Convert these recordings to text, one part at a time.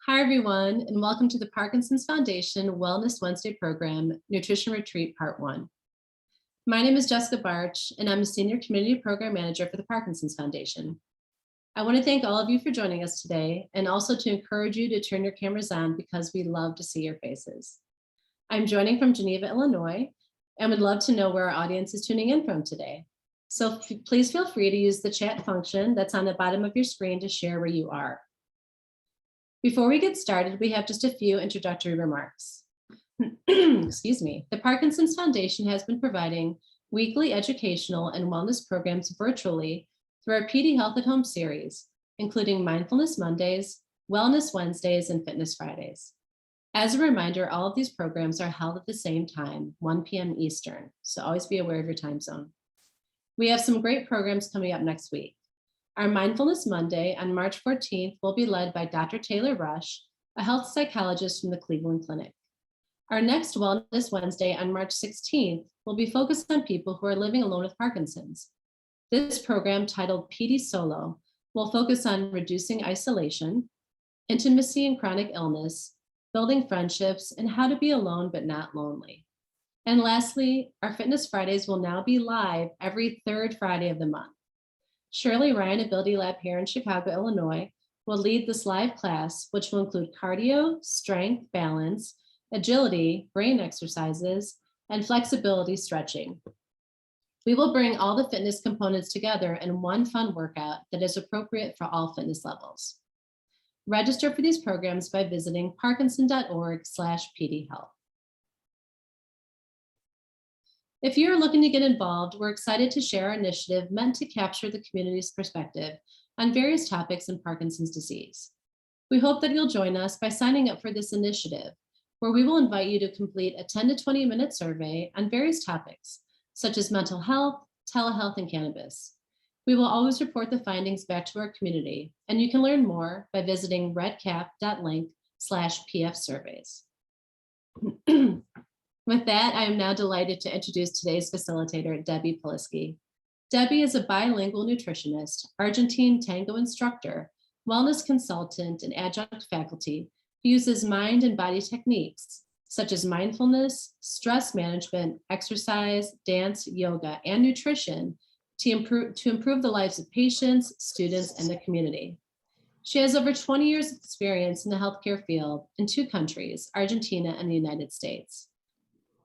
Hi, everyone, and welcome to the Parkinson's Foundation Wellness Wednesday program, Nutrition Retreat Part 1. My name is Jessica Barch, and I'm a Senior Community Program Manager for the Parkinson's Foundation. I want to thank all of you for joining us today, and also to encourage you to turn your cameras on because we love to see your faces. I'm joining from Geneva, Illinois, and would love to know where our audience is tuning in from today. So please feel free to use the chat function that's on the bottom of your screen to share where you are. Before we get started, we have just a few introductory remarks. Excuse me. The Parkinson's Foundation has been providing weekly educational and wellness programs virtually through our PD Health at Home series, including Mindfulness Mondays, Wellness Wednesdays, and Fitness Fridays. As a reminder, all of these programs are held at the same time, 1 p.m. Eastern, so always be aware of your time zone. We have some great programs coming up next week. Our Mindfulness Monday on March 14th will be led by Dr. Taylor Rush, a health psychologist from the Cleveland Clinic. Our next Wellness Wednesday on March 16th will be focused on people who are living alone with Parkinson's. This program, titled PD Solo, will focus on reducing isolation, intimacy and chronic illness, building friendships, and how to be alone but not lonely. And lastly, our Fitness Fridays will now be live every third Friday of the month. Shirley Ryan, Ability Lab here in Chicago, Illinois, will lead this live class, which will include cardio, strength, balance, agility, brain exercises, and flexibility stretching. We will bring all the fitness components together in one fun workout that is appropriate for all fitness levels. Register for these programs by visiting parkinson.org/pdhealth. If you're looking to get involved, we're excited to share our initiative meant to capture the community's perspective on various topics in Parkinson's disease. We hope that you'll join us by signing up for this initiative, where we will invite you to complete a 10 to 20 minute survey on various topics, such as mental health, telehealth, and cannabis. We will always report the findings back to our community, and you can learn more by visiting redcap.link/pfsurveys. With that, I am now delighted to introduce today's facilitator, Debbie Polisky. Debbie is a bilingual nutritionist, Argentine tango instructor, wellness consultant, and adjunct faculty who uses mind and body techniques such as mindfulness, stress management, exercise, dance, yoga, and nutrition to improve the lives of patients, students, and the community. She has over 20 years of experience in the healthcare field in 2 countries, Argentina and the United States.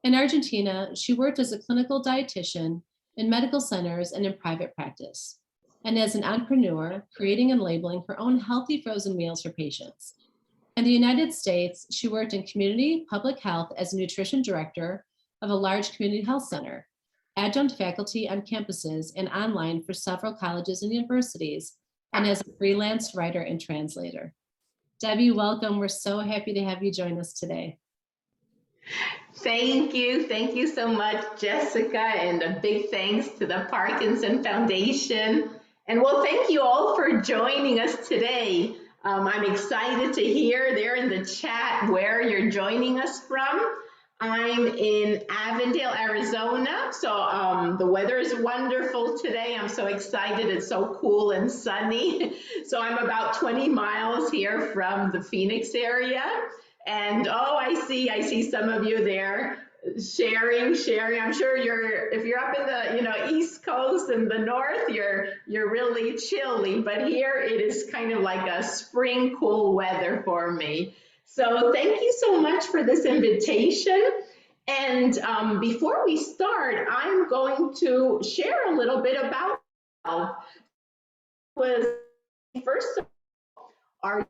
In Argentina, she worked as a clinical dietitian in medical centers and in private practice, and as an entrepreneur, creating and labeling her own healthy frozen meals for patients. In the United States, she worked in community public health as a nutrition director of a large community health center, adjunct faculty on campuses and online for several colleges and universities, and as a freelance writer and translator. Debbie, welcome. We're so happy to have you join us today. Thank you. Thank you so much, Jessica, and a big thanks to the Parkinson Foundation. And well, thank you all for joining us today. I'm excited to hear there in the chat where you're joining us from. I'm in Avondale, Arizona, so the weather is wonderful today. I'm so excited. It's so cool and sunny. So I'm about 20 miles here from the Phoenix area. And oh, I see some of you there sharing. I'm sure if you're up in the East Coast and the North, you're really chilly. But here it is kind of like a spring cool weather for me. So thank you so much for this invitation. And before we start, I'm going to share a little bit about myself. First of all,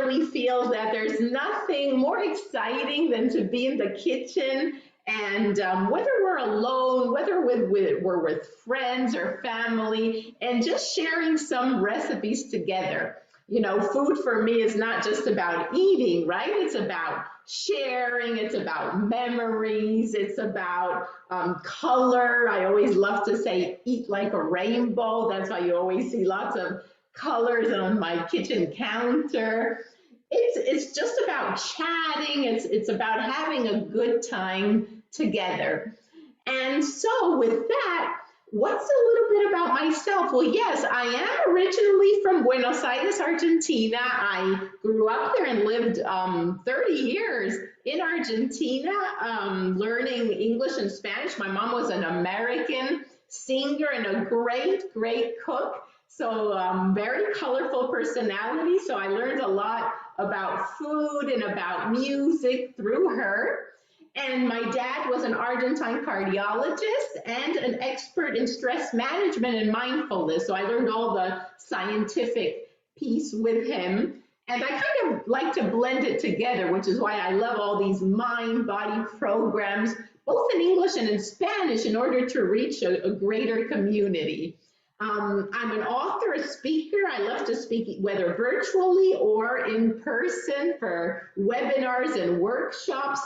really feels that there's nothing more exciting than to be in the kitchen, and whether we're alone, whether we're with friends or family, and just sharing some recipes together. You know, food for me is not just about eating, right? It's about sharing, it's about memories, it's about color. I always love to say, eat like a rainbow. That's why you always see lots of colors on my kitchen counter. It's just about chatting. It's about having a good time together. And so with that, What's a little bit about myself? Well, yes, I am originally from Buenos Aires, Argentina. I grew up there and lived 30 years in Argentina, learning English and Spanish. My mom was an American singer and a great, great cook. So, very colorful personality. So, I learned a lot about food and about music through her. And my dad was an Argentine cardiologist and an expert in stress management and mindfulness. So I learned all the scientific piece with him. And I kind of like to blend it together, which is why I love all these mind body programs, both in English and in Spanish, in order to reach a greater community. I'm an author, a speaker. I love to speak whether virtually or in person for webinars and workshops.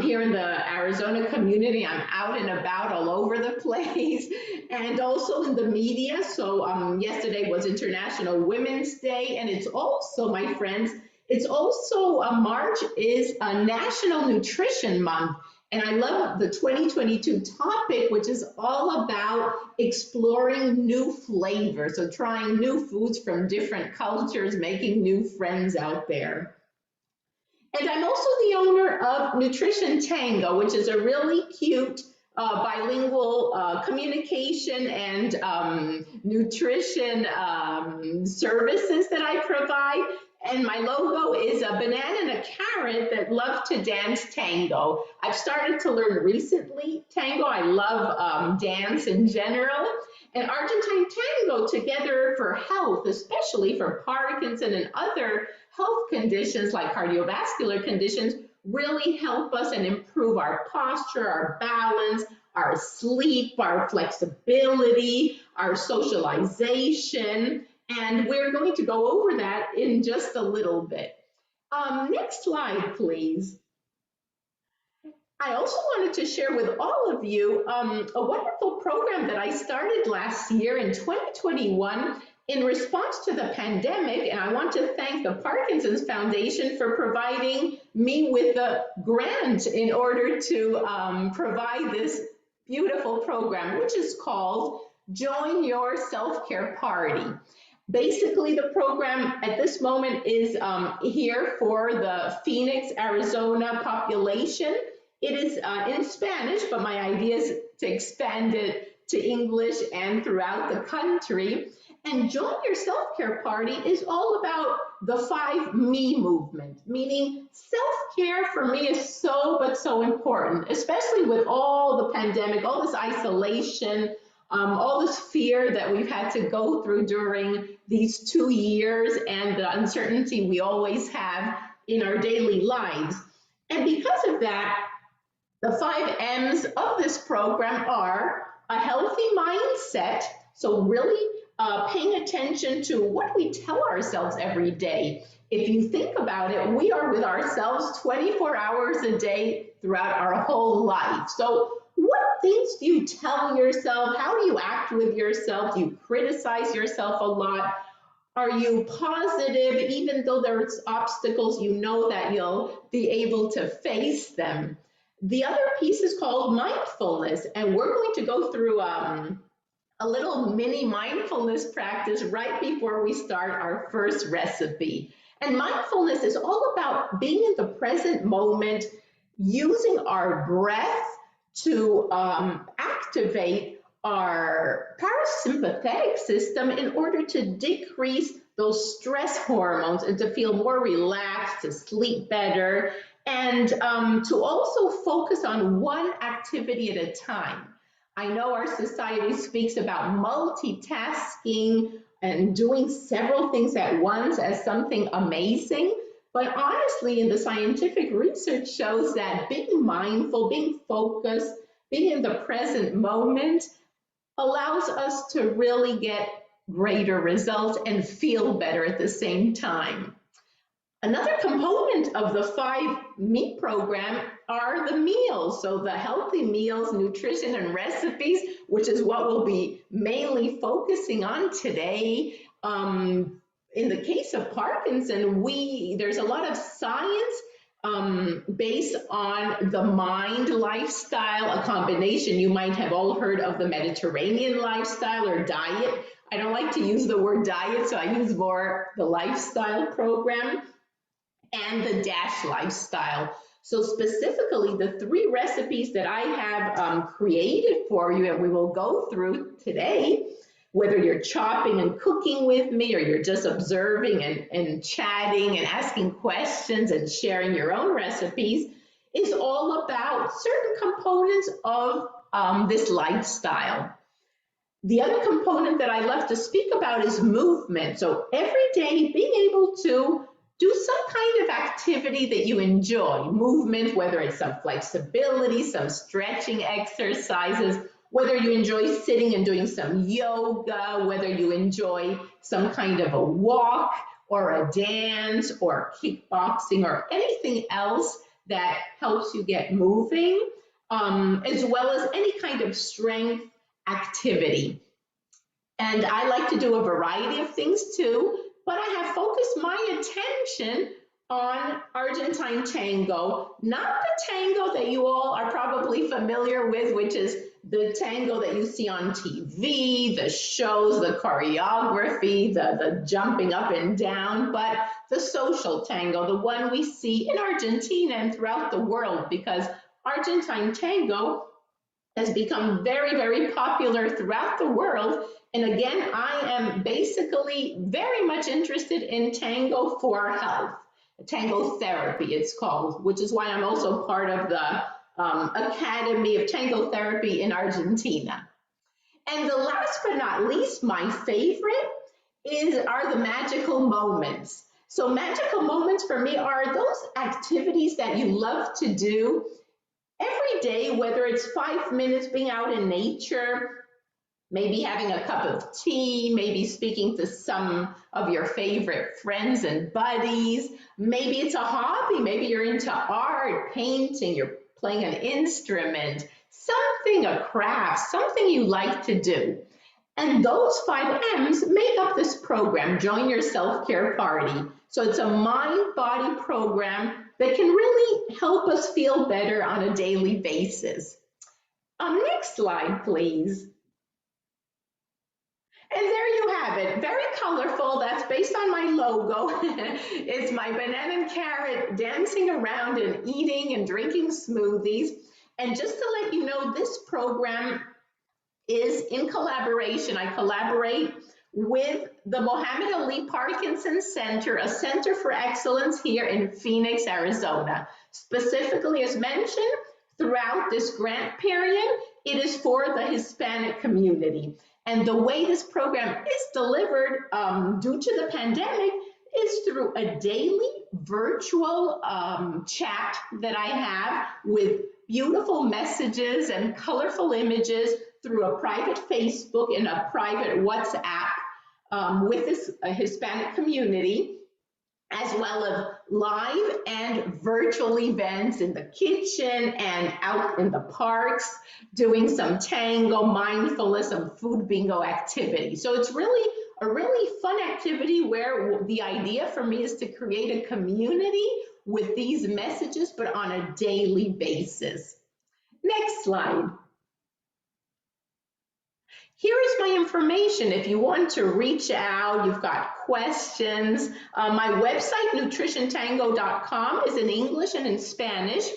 Here in the Arizona community, I'm out and about all over the place and also in the media. So yesterday was International Women's Day, and it's also, my friends, it's also March is a National Nutrition Month. And I love the 2022 topic, which is all about exploring new flavors. So trying new foods from different cultures, making new friends out there. And I'm also the owner of Nutrition Tango, which is a really cute bilingual communication and nutrition services that I provide. And my logo is a banana and a carrot that love to dance tango. I've started to learn recently tango. I love dance in general. And Argentine tango together for health, especially for Parkinson and other health conditions like cardiovascular conditions, really help us and improve our posture, our balance, our sleep, our flexibility, our socialization. And we're going to go over that in just a little bit. Next slide, please. I also wanted to share with all of you a wonderful program that I started last year in 2021 in response to the pandemic, and I want to thank the Parkinson's Foundation for providing me with a grant in order to provide this beautiful program, which is called Join Your Self-Care Party. Basically, the program at this moment is here for the Phoenix, Arizona population. It is in Spanish, but my idea is to expand it to English and throughout the country. And Join Your Self-Care Party is all about the 5 me movement, meaning self-care for me is so important, especially with all the pandemic, all this isolation, all this fear that we've had to go through during these 2 years and the uncertainty we always have in our daily lives. And because of that, the 5 M's of this program are a healthy mindset, so really paying attention to what we tell ourselves every day. If you think about it, we are with ourselves 24 hours a day throughout our whole life. So what things do you tell yourself? How do you act with yourself? Do you criticize yourself a lot? Are you positive, even though there's obstacles, you know that you'll be able to face them? The other piece is called mindfulness, and we're going to go through a little mini mindfulness practice right before we start our first recipe. And mindfulness is all about being in the present moment, using our breath to activate our parasympathetic system in order to decrease those stress hormones and to feel more relaxed, to sleep better, and to also focus on one activity at a time. I know our society speaks about multitasking and doing several things at once as something amazing, but honestly, in the scientific research shows that being mindful, being focused, being in the present moment allows us to really get greater results and feel better at the same time. Another component of the 5 Me program are the meals. So the healthy meals, nutrition, and recipes, which is what we'll be mainly focusing on today. In the case of Parkinson, there's a lot of science based on the mind lifestyle, a combination. You might have all heard of the Mediterranean lifestyle or diet. I don't like to use the word diet, so I use more the lifestyle program and the DASH lifestyle. So specifically, the 3 recipes that I have created for you and we will go through today, whether you're chopping and cooking with me or you're just observing and chatting and asking questions and sharing your own recipes, is all about certain components of this lifestyle. The other component that I love to speak about is movement. So every day being able to do some kind of activity that you enjoy. Movement, whether it's some flexibility, some stretching exercises, whether you enjoy sitting and doing some yoga, whether you enjoy some kind of a walk or a dance or kickboxing or anything else that helps you get moving, as well as any kind of strength activity. And I like to do a variety of things too, but I have focused my attention on Argentine tango, not the tango that you all are probably familiar with, which is the tango that you see on TV, the shows, the choreography, the jumping up and down, but the social tango, the one we see in Argentina and throughout the world, because Argentine tango has become very, very popular throughout the world. And again, I am basically very much interested in tango for health, tango therapy it's called, which is why I'm also part of the Academy of Tango Therapy in Argentina. And the last but not least, my favorite are the magical moments. So magical moments for me are those activities that you love to do every day, whether it's 5 minutes being out in nature, maybe having a cup of tea, maybe speaking to some of your favorite friends and buddies. Maybe it's a hobby. Maybe you're into art, painting, you're playing an instrument, something, a craft, something you like to do. And those 5 M's make up this program, Join Your Self-Care Party. So it's a mind-body program that can really help us feel better on a daily basis. Next slide, please. And there you have it, very colorful. That's based on my logo. It's my banana and carrot dancing around and eating and drinking smoothies. And just to let you know, this program is in collaboration. I collaborate with the Mohammed Ali Parkinson Center, a center for excellence here in Phoenix, Arizona. Specifically, as mentioned, throughout this grant period, it is for the Hispanic community. And the way this program is delivered due to the pandemic is through a daily virtual chat that I have with beautiful messages and colorful images through a private Facebook and a private WhatsApp with this Hispanic community, as well as live and virtual events in the kitchen and out in the parks, doing some tango, mindfulness, some food bingo activity. So it's really a really fun activity where the idea for me is to create a community with these messages, but on a daily basis. Next slide. Here is my information. If you want to reach out, you've got questions. My website, nutritiontango.com, is in English and in Spanish,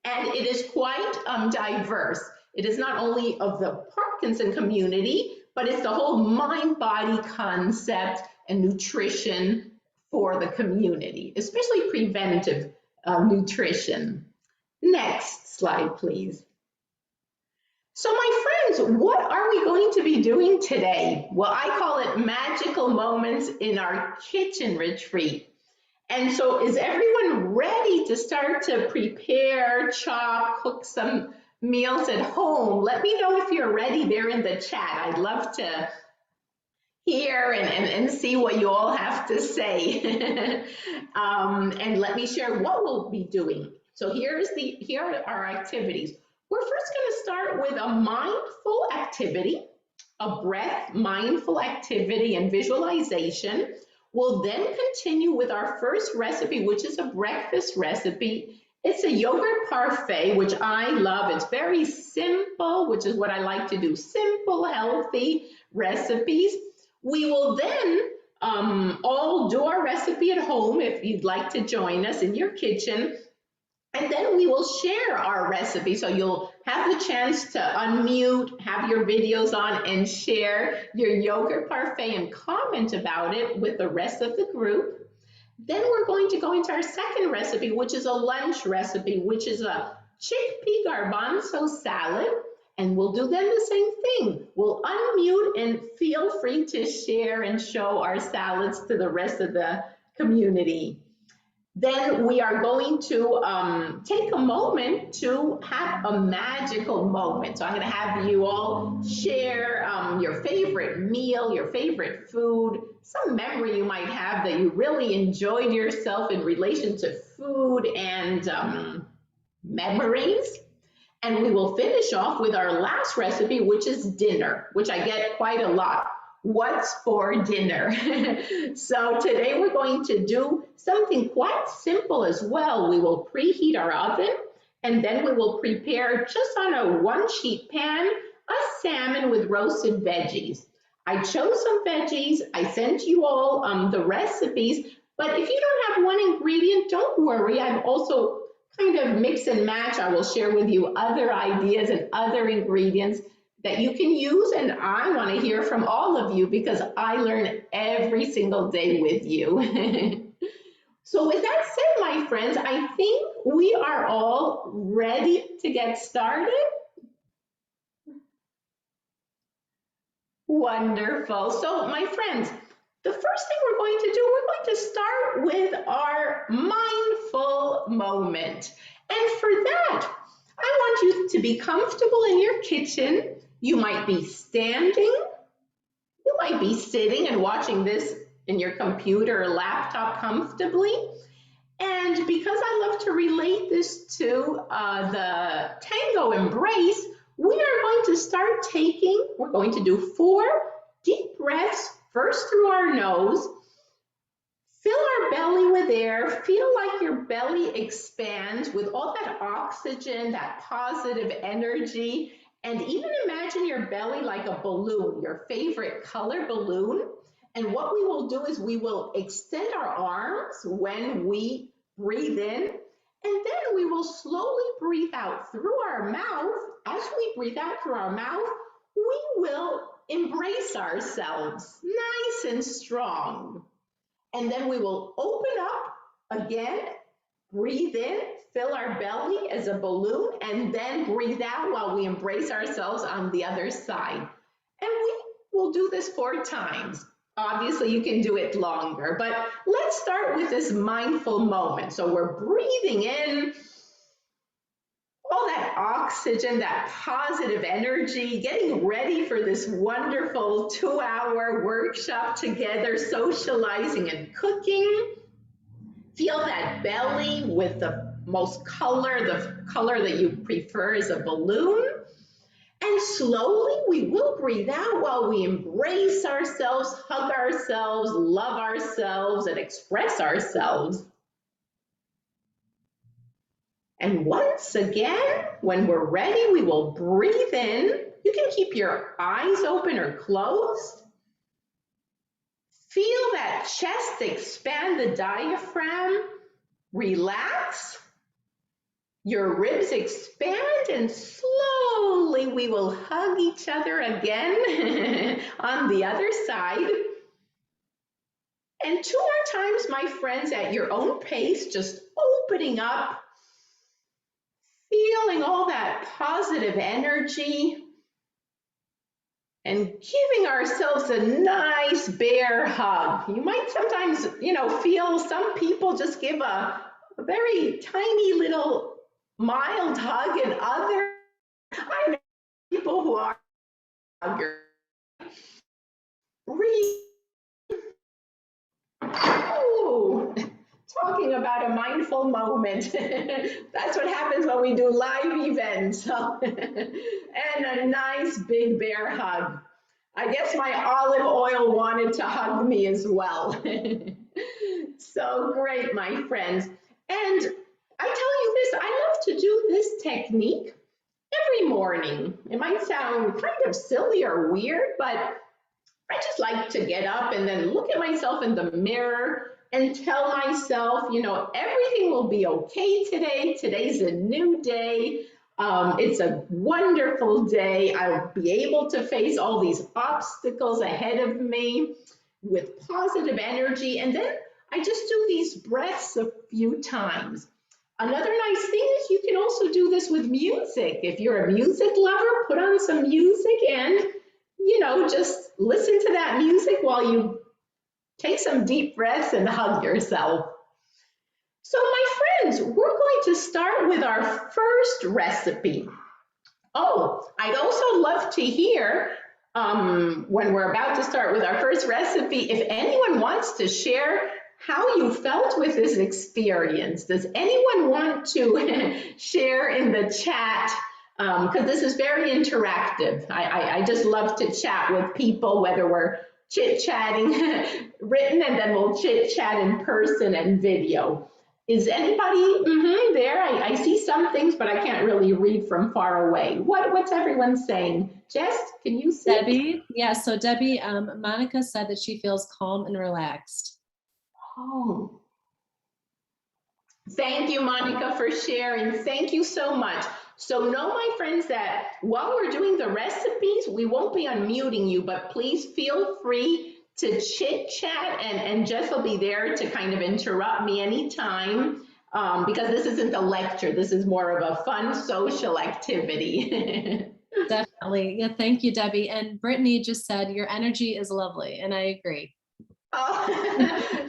and it is quite diverse. It is not only of the Parkinson community, but it's the whole mind-body concept and nutrition for the community, especially preventive nutrition. Next slide, please. So my friends, what are we going to be doing today? Well, I call it magical moments in our kitchen retreat. And so is everyone ready to start to prepare, chop, cook some meals at home? Let me know if you're ready there in the chat. I'd love to hear and see what you all have to say. And let me share what we'll be doing. So here are our activities. We're first going to start with a mindful activity, a breath mindful activity and visualization, We'll then continue with our first recipe, which is a breakfast recipe. It's a yogurt parfait, which I love. It's very simple, which is what I like to do, simple, healthy recipes. We will then all do our recipe at home if you'd like to join us in your kitchen. And then we will share our recipe. So you'll have the chance to unmute, have your videos on, and share your yogurt parfait and comment about it with the rest of the group. Then we're going to go into our second recipe, which is a lunch recipe, which is a chickpea garbanzo salad. And we'll do then the same thing. We'll unmute and feel free to share and show our salads to the rest of the community. Then we are going to take a moment to have a magical moment. So I'm going to have you all share your favorite meal, your favorite food, some memory you might have that you really enjoyed yourself in relation to food and memories. And we will finish off with our last recipe, which is dinner, which I get quite a lot. What's for dinner? So today we're going to do something quite simple as well. We will preheat our oven, and then we will prepare just on a one-sheet pan a salmon with roasted veggies. I chose some veggies. I sent you all the recipes, but if you don't have one ingredient, don't worry. I've also kind of mix and match. I will share with you other ideas and other ingredients that you can use, and I want to hear from all of you because I learn every single day with you. So with that said, my friends, I think we are all ready to get started. Wonderful. So my friends, the first thing we're going to do, we're going to start with our mindful moment. And for that, I want you to be comfortable in your kitchen. You might be standing, you might be sitting and watching this in your computer or laptop comfortably. And because I love to relate this to the tango embrace, we are going to start we're going to do 4 deep breaths, first through our nose. Fill our belly with air. Feel like your belly expands with all that oxygen, that positive energy. And even imagine your belly like a balloon, your favorite color balloon. And what we will do is we will extend our arms when we breathe in, and then we will slowly breathe out through our mouth. As we breathe out through our mouth, we will embrace ourselves nice and strong. And then we will open up again, breathe in, fill our belly as a balloon, and then breathe out while we embrace ourselves on the other side. And we will do this 4 times. Obviously, you can do it longer, but let's start with this mindful moment. So we're breathing in all that oxygen, that positive energy, getting ready for this wonderful 2-hour workshop together, socializing and cooking. Feel that belly with the most color, the color that you prefer is a balloon. And slowly we will breathe out while we embrace ourselves, hug ourselves, love ourselves, and express ourselves. And once again, when we're ready, we will breathe in. You can keep your eyes open or closed. Feel that chest expand, the diaphragm, relax. Your ribs expand, and slowly we will hug each other again on the other side. And 2 more times, my friends, at your own pace, just opening up, feeling all that positive energy, and giving ourselves a nice bear hug. You might sometimes, feel some people just give a very tiny little mild hug, and others, I know people who are huggers. Breathe. Oh, talking about a mindful moment. That's what happens when we do live events. And a nice big bear hug. I guess my olive oil wanted to hug me as well. So great, my friends. And I tell you this, I love to do this technique every morning. It might sound kind of silly or weird, but I just like to get up and then look at myself in the mirror and tell myself, everything will be okay today. Today's a new day. It's a wonderful day. I'll be able to face all these obstacles ahead of me with positive energy. And then I just do these breaths a few times. Another nice thing is you can also do this with music. If you're a music lover, put on some music and, just listen to that music while you take some deep breaths and hug yourself. So my friends, we're going to start with our first recipe. Oh, I'd also love to hear when we're about to start with our first recipe, if anyone wants to share how you felt with this experience. Does anyone want to share in the chat? Because this is very interactive. I just love to chat with people, whether we're chit-chatting written and then we'll chit-chat in person and video. Is anybody there? I see some things, but I can't really read from far away. What's everyone saying? Jess, can you see? Debbie, yeah, so Debbie, Monica said that she feels calm and relaxed. Oh, thank you, Monica, for sharing. Thank you so much. So know, my friends, that while we're doing the recipes, we won't be unmuting you, but please feel free to chit chat and Jess will be there to kind of interrupt me anytime because this isn't a lecture. This is more of a fun social activity. Definitely. Yeah, thank you, Debbie. And Brittany just said, your energy is lovely, and I agree. Oh,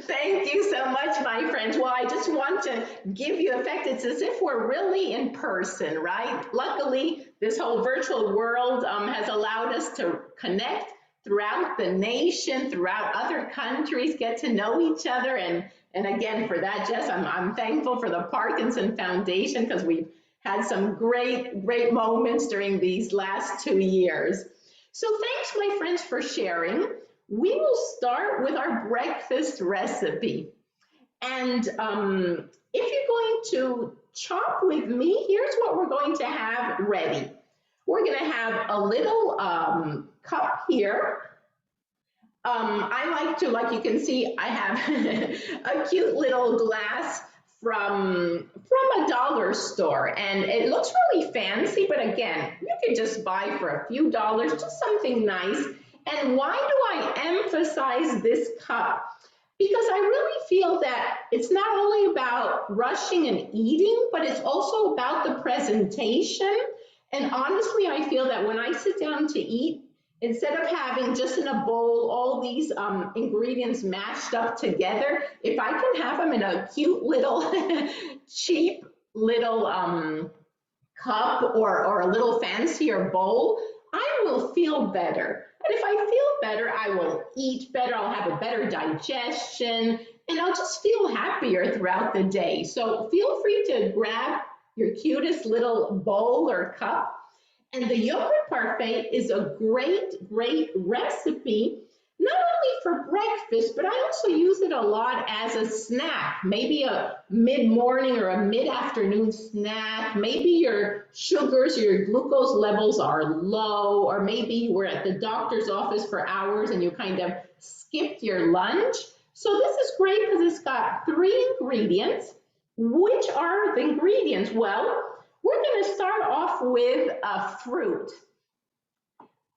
thank you so much, my friends. Well, I just want to give you effect. It's as if we're really in person, right? Luckily, this whole virtual world has allowed us to connect throughout the nation, throughout other countries, get to know each other. And again, for that, Jess, I'm thankful for the Parkinson Foundation because we've had some great moments during these last 2 years. So thanks, my friends, for sharing. We will start with our breakfast recipe. And if you're going to chop with me, here's what we're going to have ready. We're going to have a little cup here. I like to, like you can see, I have a cute little glass from a dollar store, and it looks really fancy, but again, you can just buy for a few dollars, just something nice. And why do I emphasize this cup? Because I really feel that it's not only about rushing and eating, but it's also about the presentation. And honestly, I feel that when I sit down to eat, instead of having just in a bowl all these ingredients mashed up together, if I can have them in a cute little cheap little cup or a little fancier bowl, I will feel better. And if I feel better, I will eat better, I'll have a better digestion, and I'll just feel happier throughout the day. So feel free to grab your cutest little bowl or cup. And the yogurt parfait is a great recipe, not only for breakfast, but I also use it a lot as a snack, maybe a mid-morning or a mid-afternoon snack. Maybe your sugars, your glucose levels are low, or maybe you were at the doctor's office for hours and you kind of skipped your lunch. So this is great because it's got 3 ingredients. Which are the ingredients? Well, we're going to start off with a fruit.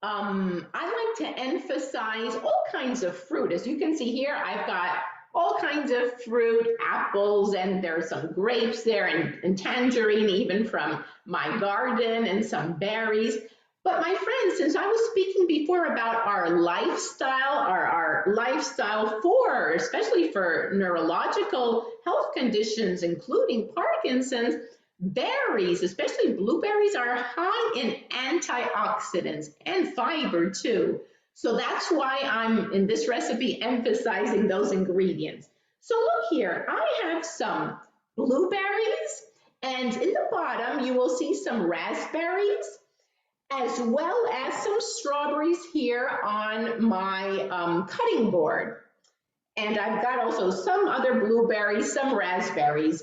I like to emphasize all kinds of fruit. As you can see here, I've got all kinds of fruit, apples, and there's some grapes there and tangerine even from my garden and some berries. But my friends, since I was speaking before about our lifestyle, our lifestyle for, especially for neurological health conditions, including Parkinson's, berries, especially blueberries, are high in antioxidants and fiber too. So that's why I'm in this recipe emphasizing those ingredients. So look here, I have some blueberries, and in the bottom you will see some raspberries. as well as some strawberries here on my cutting board. And I've got also some other blueberries, some raspberries.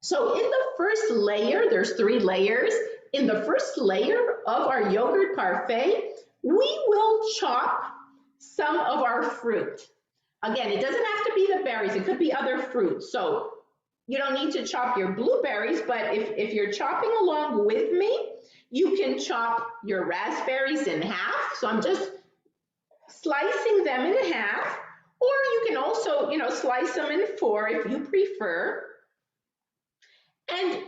So in the first layer, there's 3 layers. In the first layer of our yogurt parfait, we will chop some of our fruit. Again, it doesn't have to be the berries, it could be other fruits. So you don't need to chop your blueberries, but if you're chopping along with me, you can chop your raspberries in half. So I'm just slicing them in half, or you can also, slice them in 4 if you prefer. And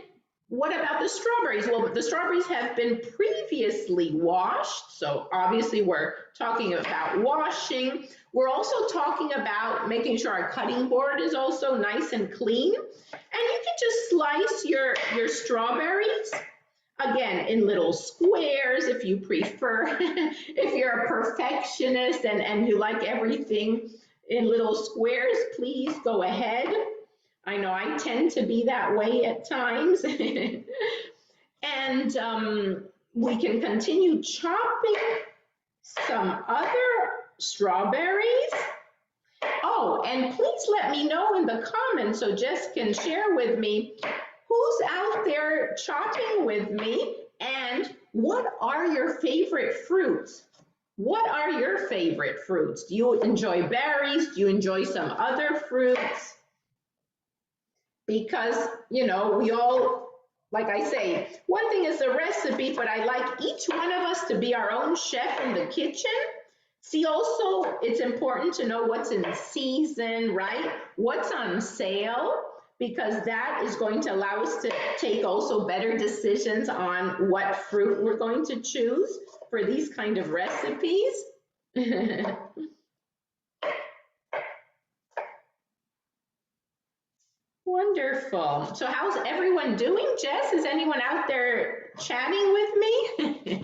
what about the strawberries? Well, the strawberries have been previously washed. So obviously we're talking about washing. We're also talking about making sure our cutting board is also nice and clean. And you can just slice your strawberries, again, in little squares if you prefer. If you're a perfectionist and you like everything in little squares, please go ahead. I know I tend to be that way at times. And we can continue chopping some other strawberries. Oh, and please let me know in the comments so Jess can share with me who's out there chopping with me and what are your favorite fruits? What are your favorite fruits? Do you enjoy berries? Do you enjoy some other fruits? Because, we all, like I say, one thing is the recipe, but I like each one of us to be our own chef in the kitchen. See, also, it's important to know what's in season, right? What's on sale, because that is going to allow us to take also better decisions on what fruit we're going to choose for these kind of recipes. Wonderful. So how's everyone doing, Jess? Is anyone out there chatting with me?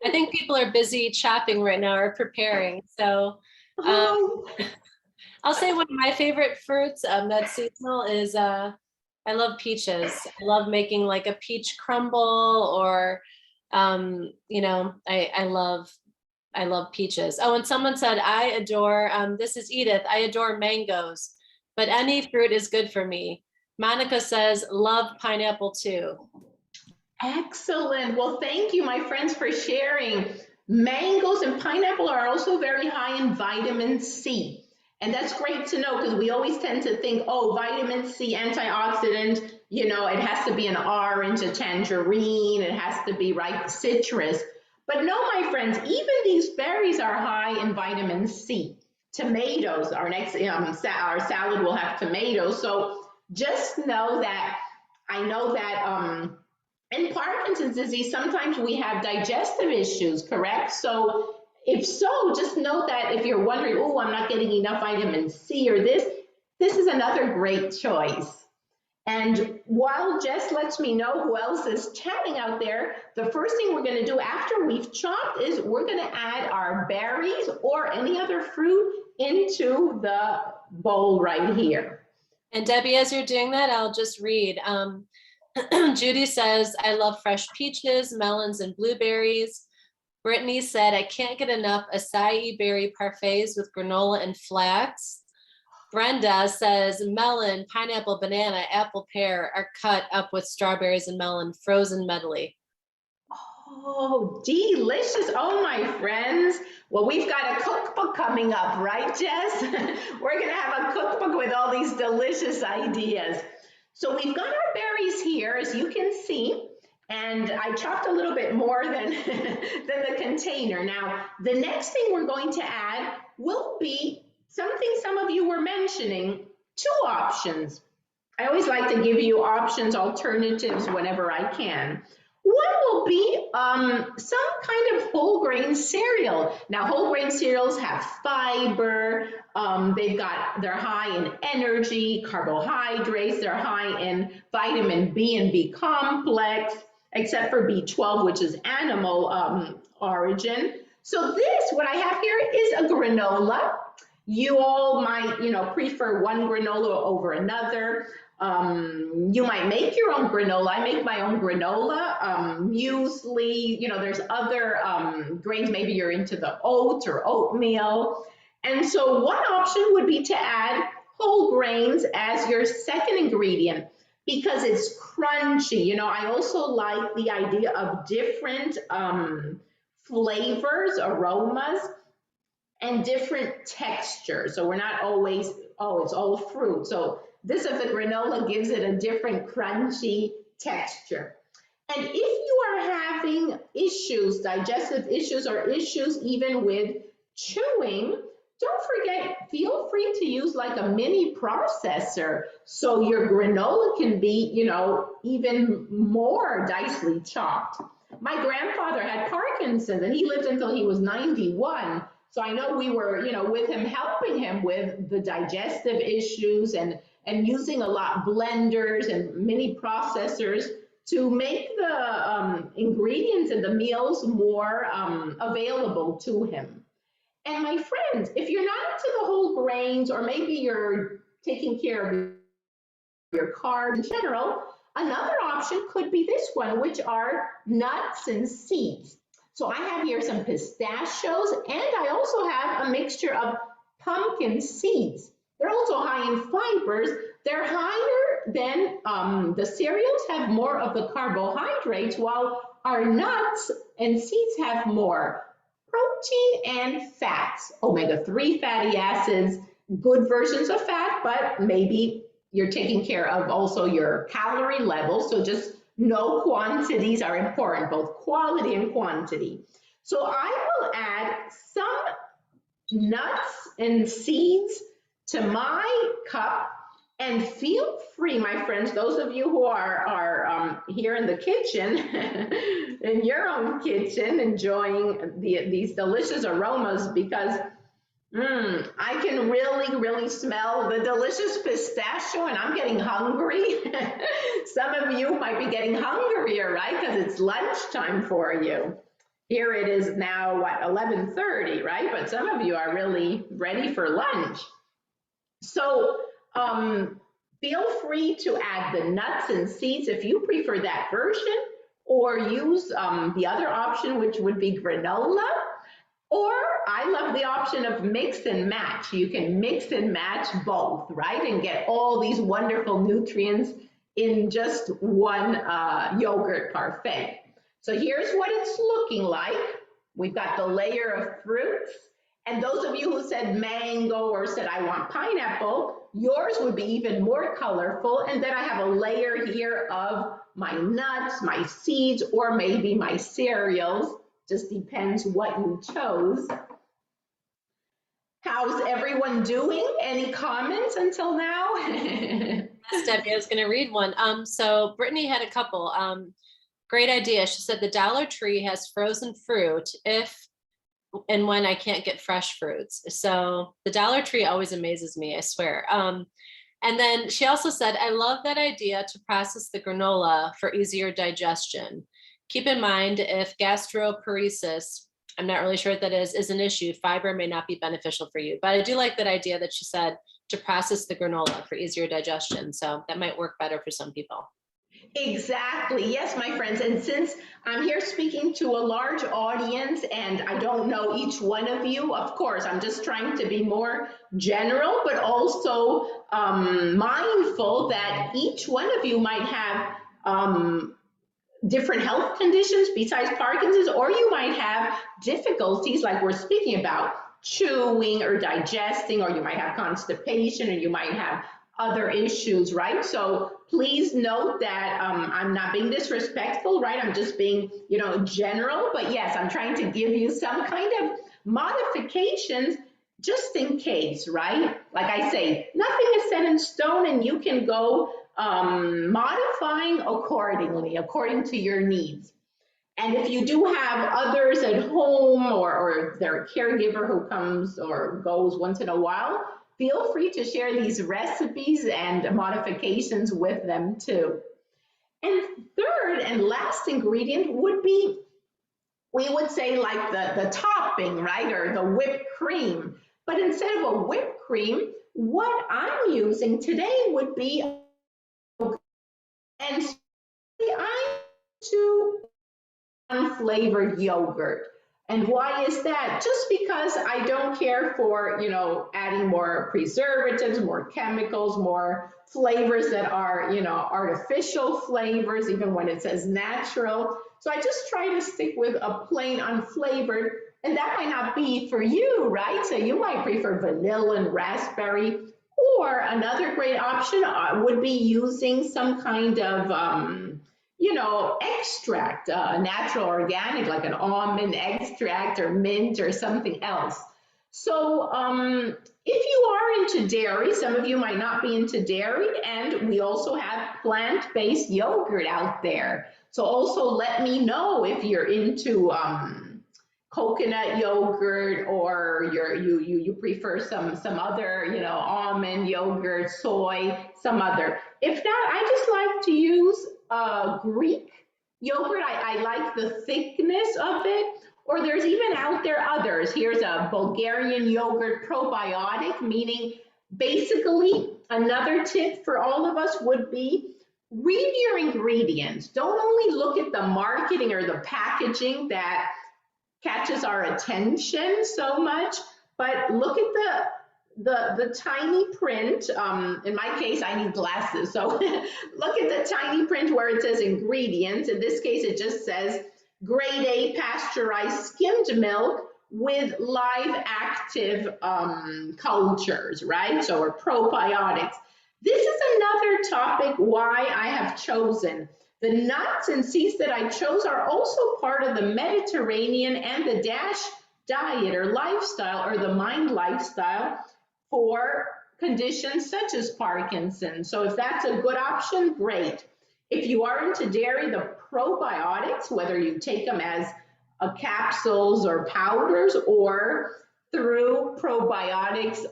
I think people are busy chopping right now or preparing. So I'll say one of my favorite fruits that's seasonal is I love peaches. I love making like a peach crumble, or I love peaches. Oh, and someone said I adore this is Edith. I adore mangoes, but any fruit is good for me. Monica says love pineapple too. Excellent. Well, thank you, my friends, for sharing. Mangoes and pineapple are also very high in vitamin C. And that's great to know, because we always tend to think, oh, vitamin C, antioxidant, it has to be an orange, a tangerine, it has to be ripe citrus. But no, my friends, even these berries are high in vitamin C. Tomatoes, our next our salad will have tomatoes. So just know that, I know that in Parkinson's disease, sometimes we have digestive issues, correct? So if so, just note that if you're wondering, oh, I'm not getting enough vitamin C or this is another great choice. And while Jess lets me know who else is chatting out there, the first thing we're going to do after we've chopped is we're going to add our berries or any other fruit into the bowl right here. And Debbie, as you're doing that, I'll just read. Judy says, I love fresh peaches, melons, and blueberries. Brittany said, I can't get enough acai berry parfaits with granola and flax. Brenda says, melon, pineapple, banana, apple, pear are cut up with strawberries and melon, frozen medley. Oh, delicious. Oh, my friends. Well, we've got a cookbook coming up, right, Jess? We're going to have a cookbook with all these delicious ideas. So we've got our berries here, as you can see, and I chopped a little bit more than the container. Now, the next thing we're going to add will be something some of you were mentioning, 2 options. I always like to give you options, alternatives whenever I can. One will be some kind of whole grain cereal. Now, whole grain cereals have fiber, they're high in energy, carbohydrates, they're high in vitamin B and B complex, except for B12, which is animal origin. So this, what I have here is a granola. You all might, prefer one granola over another. You might make your own granola. I make my own granola, muesli, there's other grains. Maybe you're into the oats or oatmeal. And so one option would be to add whole grains as your second ingredient because it's crunchy. I also like the idea of different flavors, aromas, and different textures. So we're not always, oh, it's all fruit. So this of the granola gives it a different crunchy texture. And if you are having issues, digestive issues, or issues even with chewing, don't forget, feel free to use like a mini processor so your granola can be, even more dicely chopped. My grandfather had Parkinson's and he lived until he was 91. So I know we were, with him, helping him with the digestive issues and using a lot blenders and mini processors to make the ingredients in the meals more available to him. And my friends, if you're not into the whole grains, or maybe you're taking care of your carbs in general, another option could be this one, which are nuts and seeds. So I have here some pistachios, and I also have a mixture of pumpkin seeds. They're also high in fibers. They're higher than the cereals, have more of the carbohydrates, while our nuts and seeds have more protein and fats, omega-3 fatty acids, good versions of fat, but maybe you're taking care of also your calorie levels. So just know quantities are important, both quality and quantity. So I will add some nuts and seeds to my cup. And feel free, my friends, those of you who are here in the kitchen, in your own kitchen, enjoying these delicious aromas, because I can really, really smell the delicious pistachio, and I'm getting hungry. Some of you might be getting hungrier, right? Because it's lunchtime for you. Here it is now, what, 11:30, right? But some of you are really ready for lunch. So feel free to add the nuts and seeds if you prefer that version, or use the other option, which would be granola. Or I love the option of mix and match. You can mix and match both, right? And get all these wonderful nutrients in just one yogurt parfait. So here's what it's looking like. We've got the layer of fruits. And those of you who said mango or said I want pineapple, yours would be even more colorful. And then I have a layer here of my nuts, my seeds, or maybe my cereals. Just depends what you chose. How's everyone doing? Any comments until now? Yes, Debbie, I was going to read one. So Brittany had a couple. Great idea. She said the Dollar Tree has frozen fruit if and when I can't get fresh fruits. So the Dollar Tree always amazes me, I swear. And then she also said, I love that idea to process the granola for easier digestion. Keep in mind, if gastroparesis, I'm not really sure what that is an issue, fiber may not be beneficial for you. But I do like that idea that she said to process the granola for easier digestion. So that might work better for some people. Exactly. Yes, my friends. And since I'm here speaking to a large audience and I don't know each one of you, of course, I'm just trying to be more general, but also mindful that each one of you might have different health conditions besides Parkinson's, or you might have difficulties like we're speaking about, chewing or digesting, or you might have constipation, or you might have other issues, right? So please note that I'm not being disrespectful, right? I'm just being, general, but yes, I'm trying to give you some kind of modifications just in case, right? Like I say, nothing is set in stone, and you can go modifying accordingly, according to your needs. And if you do have others at home, or their caregiver who comes or goes once in a while, feel free to share these recipes and modifications with them too. And third and last ingredient would be, we would say, like the topping, right? Or the whipped cream. But instead of a whipped cream, what I'm using today would be, and I to unflavored yogurt. And why is that? Just because I don't care for, adding more preservatives, more chemicals, more flavors that are, artificial flavors, even when it says natural. So I just try to stick with a plain unflavored, and that might not be for you, right? So you might prefer vanilla and raspberry, or another great option would be using some kind of extract, natural organic, like an almond extract or mint or something else. So if you are into dairy, some of you might not be into dairy, and we also have plant-based yogurt out there. So also let me know if you're into coconut yogurt, or you prefer some other, almond yogurt, soy, some other. If not, I just like to use Greek yogurt. I like the thickness of it. Or there's even out there others. Here's a Bulgarian yogurt probiotic, meaning basically another tip for all of us would be read your ingredients. Don't only look at the marketing or the packaging that catches our attention so much, but look at the tiny print. In my case, I need glasses, so look at the tiny print where it says ingredients. In this case, it just says grade A pasteurized skimmed milk with live active cultures, right? So, or probiotics. This is another topic why I have chosen. The nuts and seeds that I chose are also part of the Mediterranean and the DASH diet or lifestyle, or the MIND lifestyle, for conditions such as Parkinson. So if that's a good option, great. If you are into dairy, the probiotics, whether you take them as capsules or powders, or through probiotics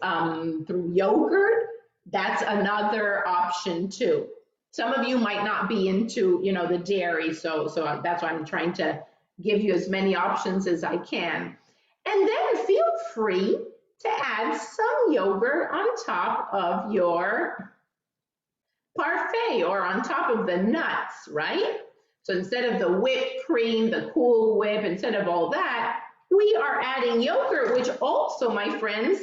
through yogurt, that's another option too. Some of you might not be into, the dairy, so that's why I'm trying to give you as many options as I can. And then feel free to add some yogurt on top of your parfait, or on top of the nuts, right? So instead of the whipped cream, the Cool Whip, instead of all that, we are adding yogurt, which also, my friends,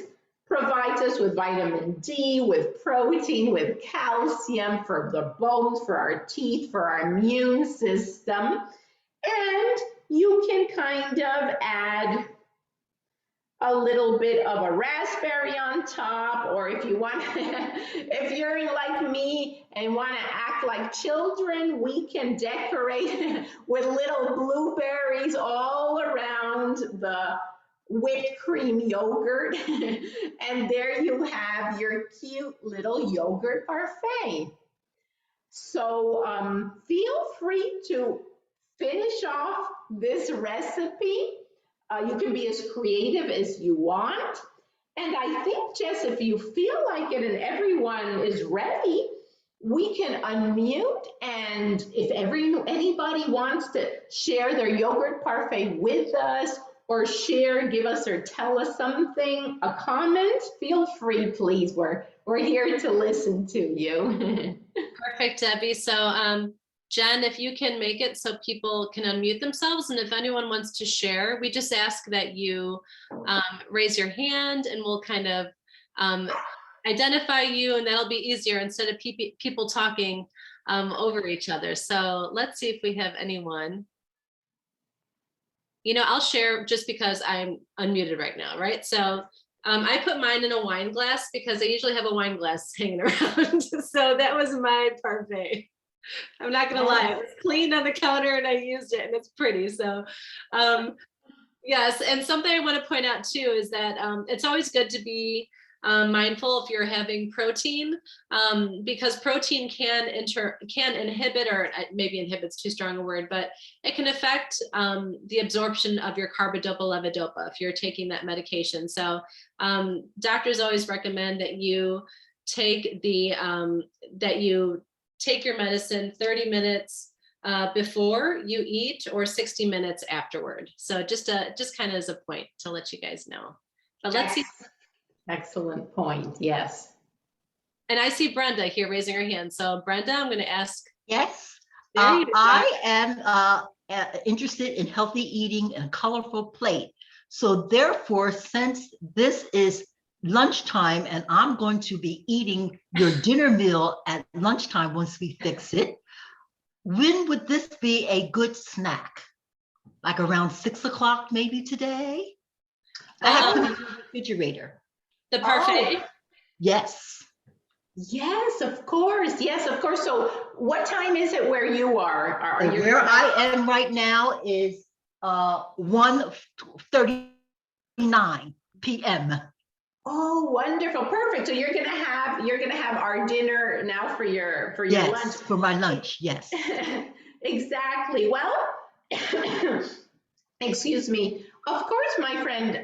provides us with vitamin D, with protein, with calcium for the bones, for our teeth, for our immune system. And you can kind of add a little bit of a raspberry on top, or if you want, if you're like me and want to act like children, we can decorate with little blueberries all around the whipped cream yogurt. And there you have your cute little yogurt parfait. So feel free to finish off this recipe. You can be as creative as you want. And I think, Jess, if you feel like it and everyone is ready, we can unmute. And if anybody wants to share their yogurt parfait with us, or share, give us or tell us something, a comment, feel free, please. We're here to listen to you. Perfect, Debbie. So Jen, if you can make it so people can unmute themselves, and if anyone wants to share, we just ask that you raise your hand, and we'll kind of identify you, and that'll be easier instead of people talking over each other. So let's see if we have anyone. I'll share just because I'm unmuted right now, right? So I put mine in a wine glass because I usually have a wine glass hanging around. So that was my parfait. I'm not gonna lie, it was clean on the counter and I used it, and it's pretty. So yes, and something I want to point out too is that it's always good to be mindful if you're having protein, because protein can inhibit, or maybe inhibit's too strong a word, but it can affect the absorption of your carbidopa levodopa if you're taking that medication. So doctors always recommend that you take your medicine 30 minutes before you eat, or 60 minutes afterward. So just kind of as a point to let you guys know. But let's see. Excellent point. Yes. And I see Brenda here raising her hand. So Brenda, I'm going to ask. Yes, There you go. I am interested in healthy eating and a colorful plate. So therefore, since this is lunchtime and I'm going to be eating your dinner meal at lunchtime once we fix it, when would this be a good snack? Like around 6 o'clock maybe today? I have to use the refrigerator. The parfait. Yes. Yes, of course. Yes, of course. So what time is it where you are? Are you Where I am right now is 1:39 p.m. Oh, wonderful. Perfect. So you're gonna have our dinner now for your Yes, lunch. for my lunch, yes. Exactly. Well, excuse me. Of course, my friend,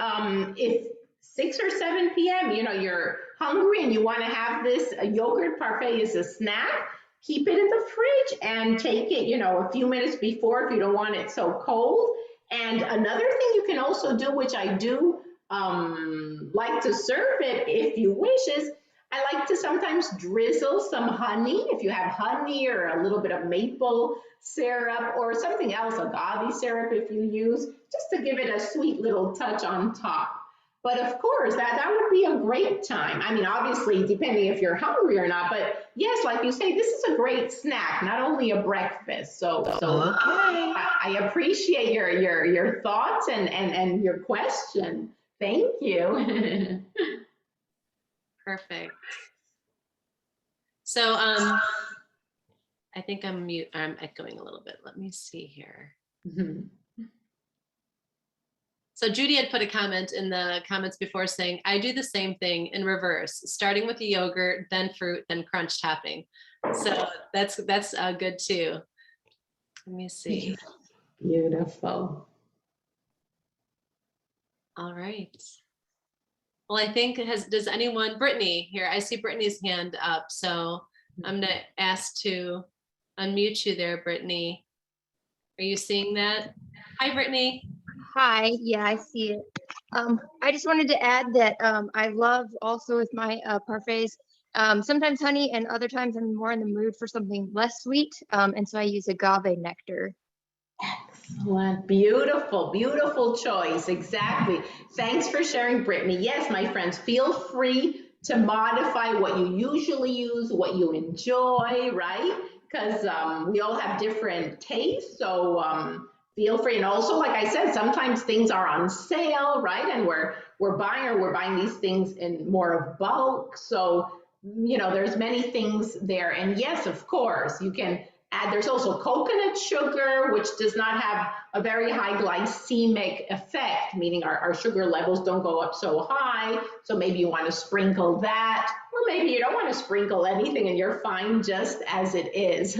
if 6 or 7 p.m., you're hungry and you want to have this yogurt parfait as a snack, keep it in the fridge and take it, a few minutes before if you don't want it so cold. And another thing you can also do, which I do like to serve it if you wish, is I like to sometimes drizzle some honey. If you have honey or a little bit of maple syrup or something else, agave syrup if you use, just to give it a sweet little touch on top. But of course, that would be a great time. I mean, obviously, depending if you're hungry or not, but yes, like you say, this is a great snack, not only a breakfast. So Okay. I appreciate your thoughts and your question. Thank you. Perfect. So I think I'm echoing a little bit. Let me see here. Mhm. So Judy had put a comment in the comments before saying, I do the same thing in reverse, starting with the yogurt, then fruit, then crunch topping. So that's good too. Let me see. Beautiful. All right. Well, I think does anyone, Brittany here, I see Brittany's hand up. So I'm going to ask to unmute you there, Brittany. Are you seeing that? Hi, Brittany. Hi, yeah, I see it. I just wanted to add that I love also with my parfaits, sometimes honey and other times I'm more in the mood for something less sweet. And so I use agave nectar. Excellent. Beautiful, beautiful choice. Exactly. Thanks for sharing, Brittany. Yes, my friends, feel free to modify what you usually use, what you enjoy, right? Because we all have different tastes. So feel free. And also, like I said, sometimes things are on sale, right? And we're buying these things in more of bulk. So, there's many things there. And yes, of course, you can add, there's also coconut sugar, which does not have a very high glycemic effect, meaning our sugar levels don't go up so high. So maybe you want to sprinkle that, or maybe you don't want to sprinkle anything and you're fine just as it is.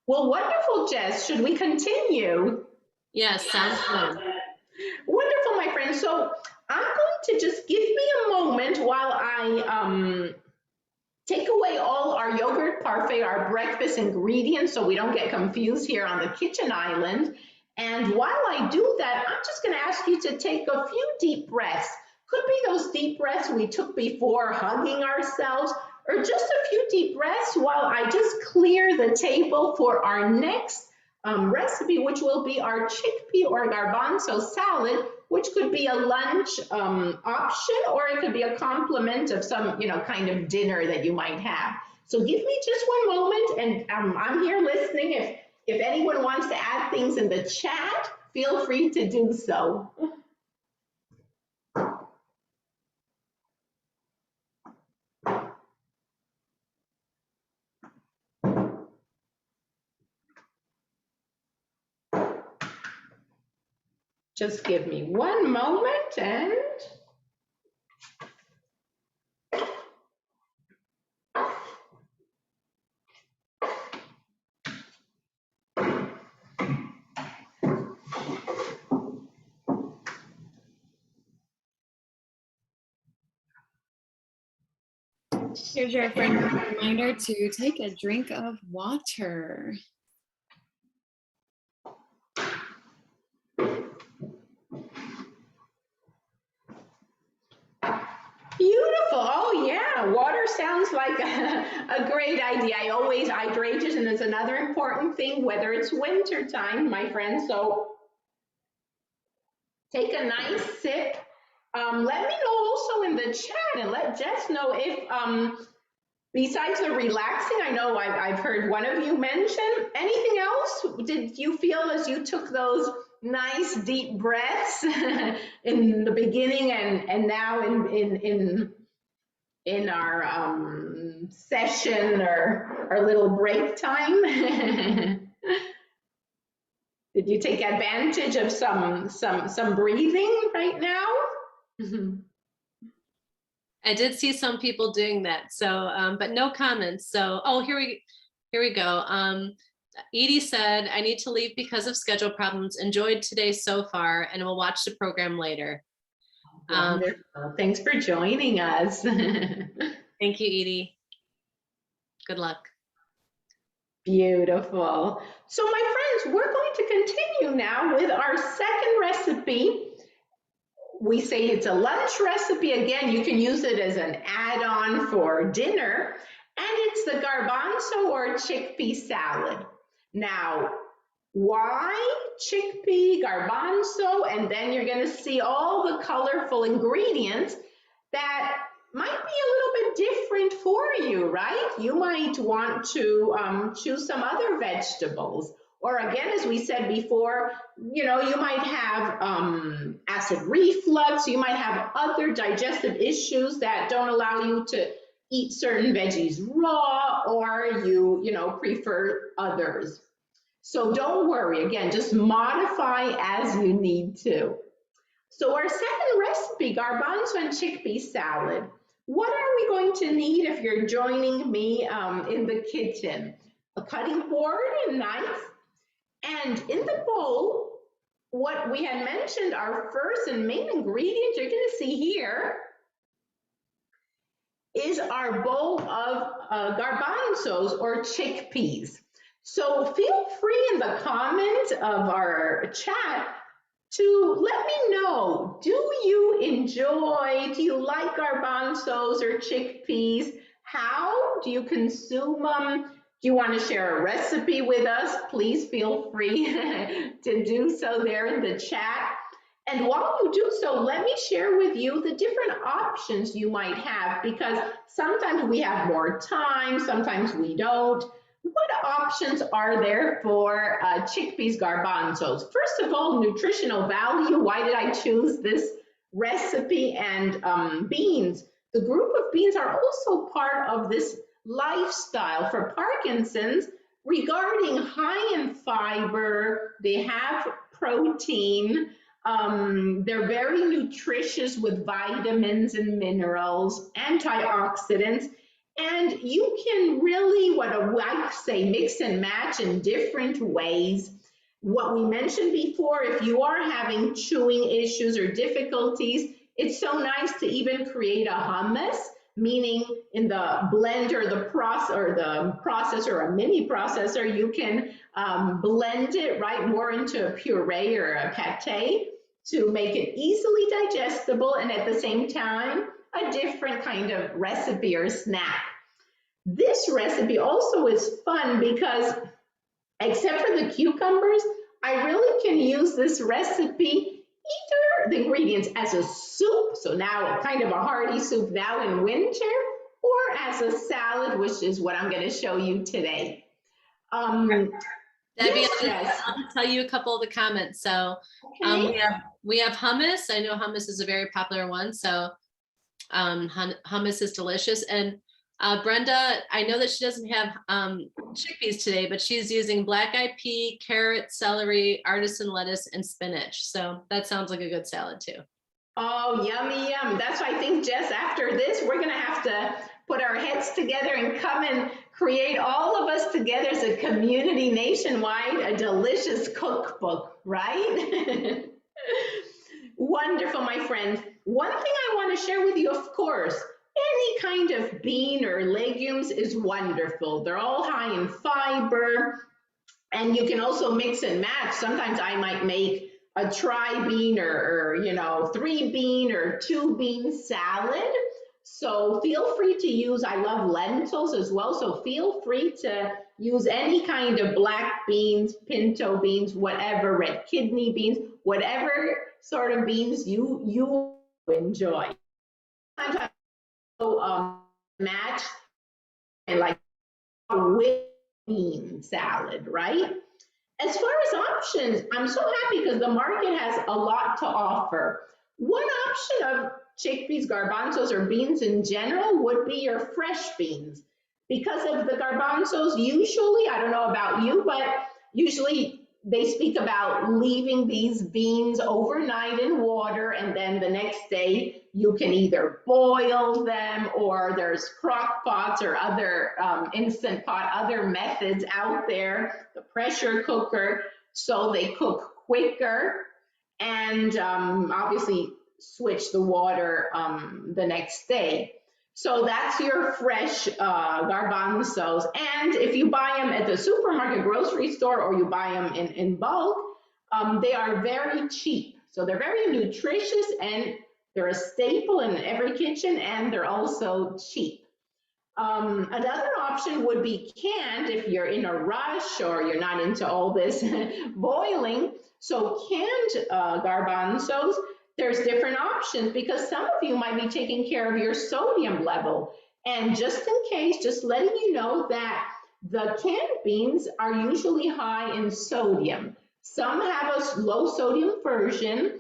Well, wonderful, Jess. Should we continue? Yes, sounds good. Wonderful, my friend. So I'm going to just give me a moment while I take away all our yogurt parfait, our breakfast ingredients, so we don't get confused here on the kitchen island. And while I do that, I'm just going to ask you to take a few deep breaths. Could be those deep breaths we took before hugging ourselves, or just a few deep breaths while I just clear the table for our next recipe, which will be our chickpea or garbanzo salad, which could be a lunch option, or it could be a complement of some, kind of dinner that you might have. So give me just one moment, and I'm here listening. If anyone wants to add things in the chat, feel free to do so. Just give me one moment and here's your friendly reminder to take a drink of water. sounds like a great idea. I always hydration is another important thing, whether it's winter time, my friends. So take a nice sip. Let me know also in the chat and let Jess know if, besides the relaxing, I know I've heard one of you mention, anything else? Did you feel as you took those nice deep breaths in the beginning and now in our session or our little break time? Did you take advantage of some breathing right now? I did see some people doing that. So, but no comments. So, oh, here we go. Edie said, I need to leave because of schedule problems. Enjoyed today so far and will watch the program later. Wonderful. Thanks for joining us. Thank you, Edie. Good luck. Beautiful. So my friends, we're going to continue now with our second recipe. We say it's a lunch recipe. Again, you can use it as an add-on for dinner. And it's the garbanzo or chickpea salad. Now, why chickpea, garbanzo? And then you're going to see all the colorful ingredients that might be a little bit different for you, right? You might want to choose some other vegetables. Or again, as we said before, you know, you might have acid reflux, you might have other digestive issues that don't allow you to eat certain veggies raw, or you prefer others. So don't worry, again, just modify as you need to. So our second recipe, garbanzo and chickpea salad. What are we going to need if you're joining me in the kitchen? A cutting board and knife. And in the bowl, what we had mentioned, our first and main ingredient you're going to see here is our bowl of garbanzos or chickpeas. So feel free in the comments of our chat to let me know, do you like garbanzos or chickpeas? How do you consume them? Do you want to share a recipe with us? Please feel free to do so there in the chat. And while you do so, let me share with you the different options you might have, because sometimes we have more time, sometimes we don't. What options are there for chickpeas, garbanzos? First of all, nutritional value. Why did I choose this recipe? And beans. The group of beans are also part of this lifestyle for Parkinson's regarding high in fiber. They have protein. They're very nutritious with vitamins and minerals, antioxidants. And you can really, what I say, mix and match in different ways. What we mentioned before, if you are having chewing issues or difficulties, it's so nice to even create a hummus, meaning in the blender, the processor or a mini processor, you can blend it right more into a puree or a pate to make it easily digestible and at the same time a different kind of recipe or snack. This recipe also is fun because except for the cucumbers, I really can use this recipe, either the ingredients as a soup, so now kind of a hearty soup now in winter, or as a salad, which is what I'm going to show you today. Debbie, yes. I'll just tell you a couple of the comments. So Okay. we have hummus. I know hummus is a very popular one. So hummus is delicious. And Brenda, I know that she doesn't have chickpeas today, but she's using black-eyed pea, carrot, celery, artisan lettuce, and spinach. So that sounds like a good salad too. Oh, yummy, yum. That's why I think, Jess, after this, we're going to have to put our heads together and come and create all of us together as a community nationwide, a delicious cookbook, right? Wonderful, my friends. One thing I want to share with you, of course, any kind of bean or legumes is wonderful. They're all high in fiber, and you can also mix and match. Sometimes I might make a tri-bean or 3-bean or 2-bean salad. So feel free to use, I love lentils as well, so feel free to use any kind of black beans, pinto beans, whatever, red kidney beans, whatever sort of beans you enjoy. Sometimes I match and like with bean salad, right? As far as options, I'm so happy because the market has a lot to offer. One option of chickpeas, garbanzos, or beans in general would be your fresh beans. Because of the garbanzos, usually, I don't know about you, but usually they speak about leaving these beans overnight in water, and then the next day you can either boil them, or there's crock pots or other instant pot, other methods out there, the pressure cooker, so they cook quicker, and obviously switch the water the next day. So that's your fresh garbanzos. And if you buy them at the supermarket, grocery store, or you buy them in bulk, they are very cheap. So they're very nutritious, and they're a staple in every kitchen, and they're also cheap. Another option would be canned if you're in a rush or you're not into all this boiling. So canned garbanzos, there's different options because some of you might be taking care of your sodium level. And just in case, just letting you know that the canned beans are usually high in sodium. Some have a low sodium version,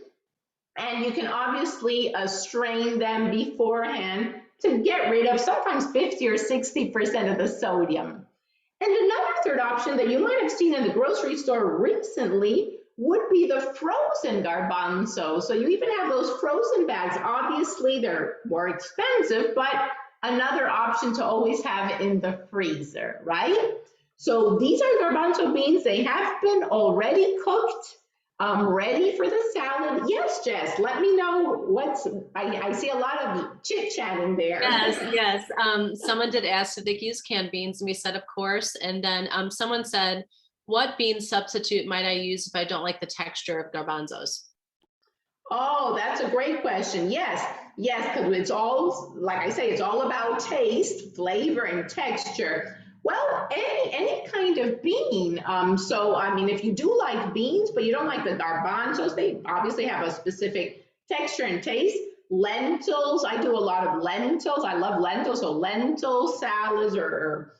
and you can obviously strain them beforehand to get rid of sometimes 50 or 60% of the sodium. And another third option that you might have seen in the grocery store recently would be the frozen garbanzo. So you even have those frozen bags. Obviously, they're more expensive, but another option to always have in the freezer, right? So these are garbanzo beans. They have been already cooked, ready for the salad. Yes, Jess, let me know what's, I see a lot of chit-chatting there. Yes. Someone did ask if they could use canned beans, and we said, of course. And then someone said, what bean substitute might I use if I don't like the texture of garbanzos? Oh, that's a great question. Yes, because it's all, like I say, it's all about taste, flavor, and texture. Well, any kind of bean. So, I mean, if you do like beans, but you don't like the garbanzos, they obviously have a specific texture and taste. Lentils, I do a lot of lentils. I love lentils, so lentil salads or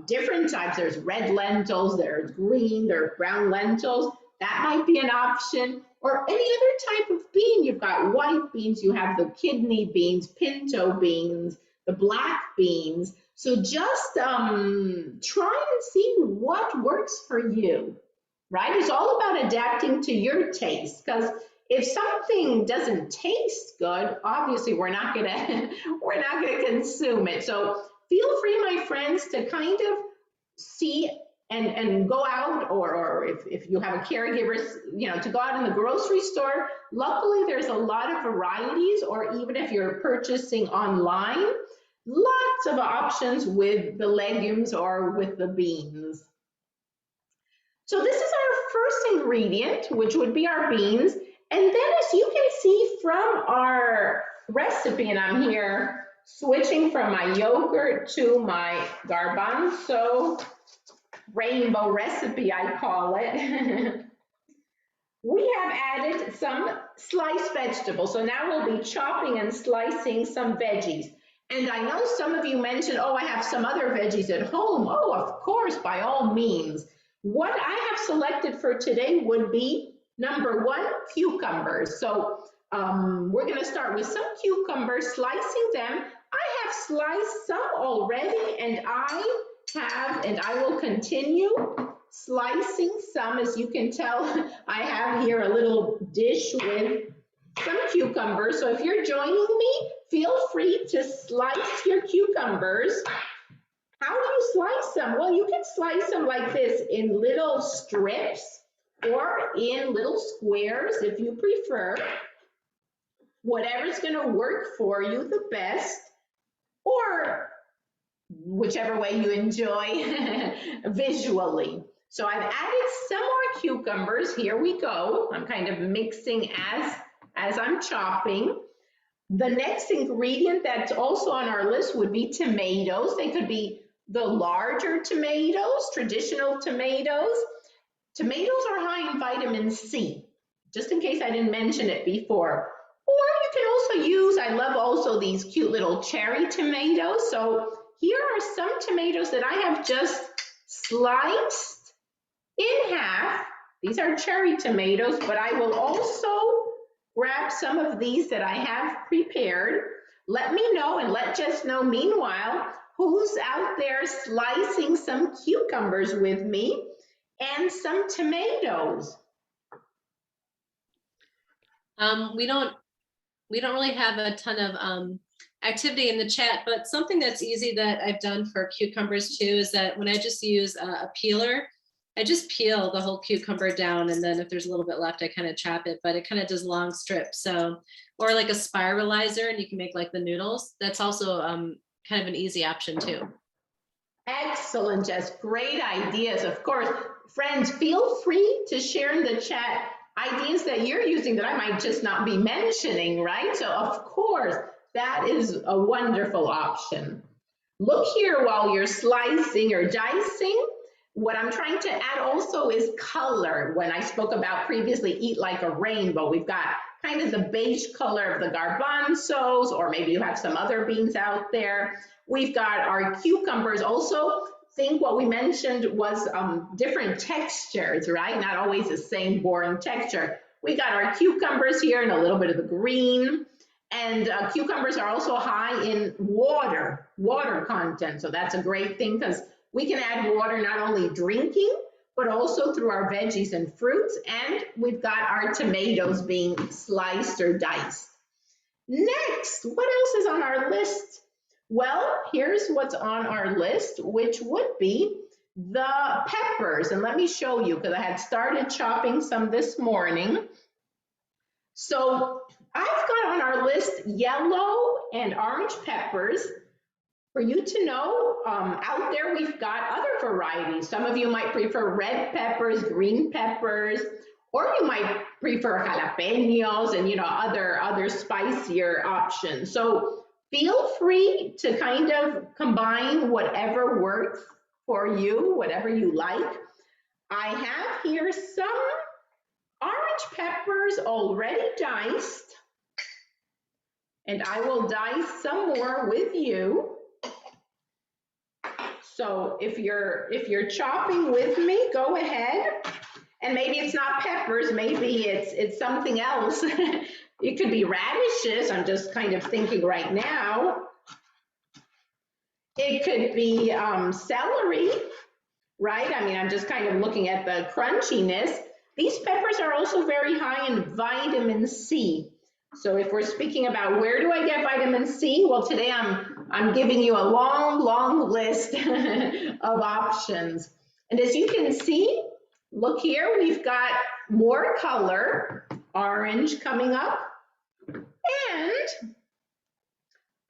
different types. There's red lentils, there's green, there's brown lentils. That might be an option. Or any other type of bean. You've got white beans, you have the kidney beans, pinto beans, the black beans. So just try and see what works for you, right? It's all about adapting to your taste, because if something doesn't taste good, obviously we're not gonna consume it. So feel free, my friends, to kind of see and go out, or if you have a caregiver, to go out in the grocery store. Luckily, there's a lot of varieties, or even if you're purchasing online, lots of options with the legumes or with the beans. So this is our first ingredient, which would be our beans. And then, as you can see from our recipe, and I'm here switching from my yogurt to my garbanzo rainbow recipe, I call it. We have added some sliced vegetables. So now we'll be chopping and slicing some veggies. And I know some of you mentioned, oh, I have some other veggies at home. Oh, of course, by all means. What I have selected for today would be, number one, cucumbers. So we're going to start with some cucumbers, slicing them. I have sliced some already, and I will continue slicing some. As you can tell, I have here a little dish with some cucumbers. So if you're joining me, feel free to slice your cucumbers. How do you slice them? Well, you can slice them like this, in little strips or in little squares if you prefer. Whatever's going to work for you the best, or whichever way you enjoy visually. So I've added some more cucumbers. Here we go. I'm kind of mixing as I'm chopping. The next ingredient that's also on our list would be tomatoes. They could be the larger tomatoes, traditional tomatoes. Tomatoes are high in vitamin C, just in case I didn't mention it before. Or you can also use, I love also these cute little cherry tomatoes. So here are some tomatoes that I have just sliced in half. These are cherry tomatoes, but I will also grab some of these that I have prepared. Let me know and let Jess know meanwhile who's out there slicing some cucumbers with me and some tomatoes. We don't really have a ton of activity in the chat, but something that's easy that I've done for cucumbers too is that when I just use a peeler, I just peel the whole cucumber down, and then if there's a little bit left, I kind of chop it, but it kind of does long strips. So, or like a spiralizer, and you can make like the noodles. That's also kind of an easy option too. Excellent, Jess. Great ideas. Of course, friends, feel free to share in the chat ideas that you're using that I might just not be mentioning, right? So of course, that is a wonderful option. Look here while you're slicing or dicing. What I'm trying to add also is color. When I spoke about previously, eat like a rainbow, we've got kind of the beige color of the garbanzos, or maybe you have some other beans out there. We've got our cucumbers also. Think what we mentioned was different textures, right? Not always the same boring texture. We got our cucumbers here and a little bit of the green. And cucumbers are also high in water content. So that's a great thing because we can add water not only drinking, but also through our veggies and fruits. And we've got our tomatoes being sliced or diced. Next, what else is on our list? Well, here's what's on our list, which would be the peppers. And let me show you because I had started chopping some this morning. So I've got on our list yellow and orange peppers. For you to know, out there we've got other varieties. Some of you might prefer red peppers, green peppers, or you might prefer jalapenos and other spicier options. So feel free to kind of combine whatever works for you, whatever you like. I have here some orange peppers already diced, and I will dice some more with you. So if you're chopping with me, go ahead. And maybe it's not peppers, maybe it's something else. It could be radishes, I'm just kind of thinking right now. It could be celery, right? I mean, I'm just kind of looking at the crunchiness. These peppers are also very high in vitamin C. So if we're speaking about where do I get vitamin C? Well, today I'm giving you a long list of options. And as you can see, look here, we've got more color, orange coming up. And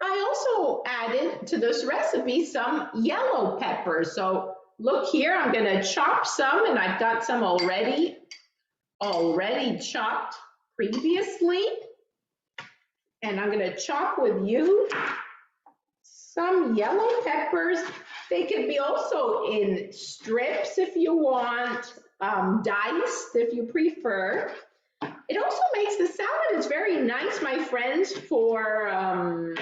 I also added to this recipe some yellow peppers. So look here, I'm gonna chop some, and I've got some already chopped previously. And I'm gonna chop with you some yellow peppers. They could be also in strips if you want, diced if you prefer. It also makes the salad is very nice, my friends, for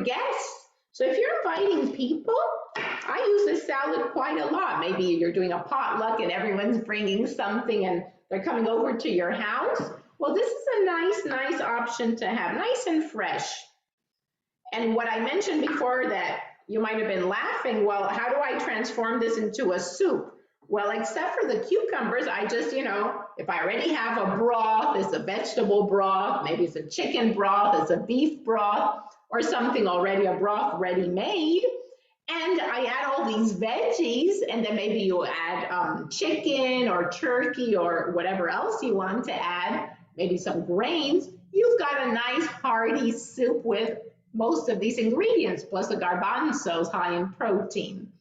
guests. So if you're inviting people, I use this salad quite a lot. Maybe you're doing a potluck and everyone's bringing something and they're coming over to your house. Well, this is a nice option to have, nice and fresh. And what I mentioned before that you might have been laughing, well, how do I transform this into a soup? Well, except for the cucumbers, I just, if I already have a broth, it's a vegetable broth, maybe it's a chicken broth, it's a beef broth, or something already, a broth ready made, and I add all these veggies, and then maybe you add chicken or turkey or whatever else you want to add, maybe some grains, you've got a nice hearty soup with most of these ingredients, plus the garbanzos high in protein.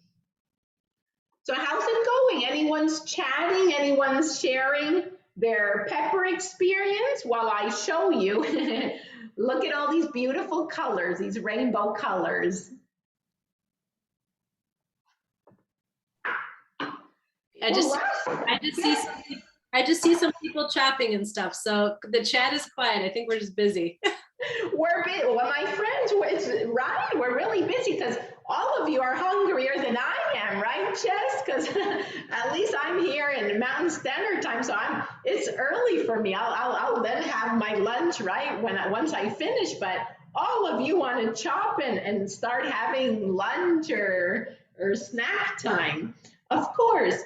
So how's it going? Anyone's chatting? Anyone's sharing their pepper experience while I show you? Look at all these beautiful colors, these rainbow colors. I just see some people chopping and stuff. So the chat is quiet. I think we're just busy. We're busy. Well, my friends, right? We're really busy because all of you are hungrier than I am, right, Jess? Because at least I'm here in Mountain Standard Time, so it's early for me. I'll then have my lunch, right, once I finish. But all of you want to chop and start having lunch or snack time, of course.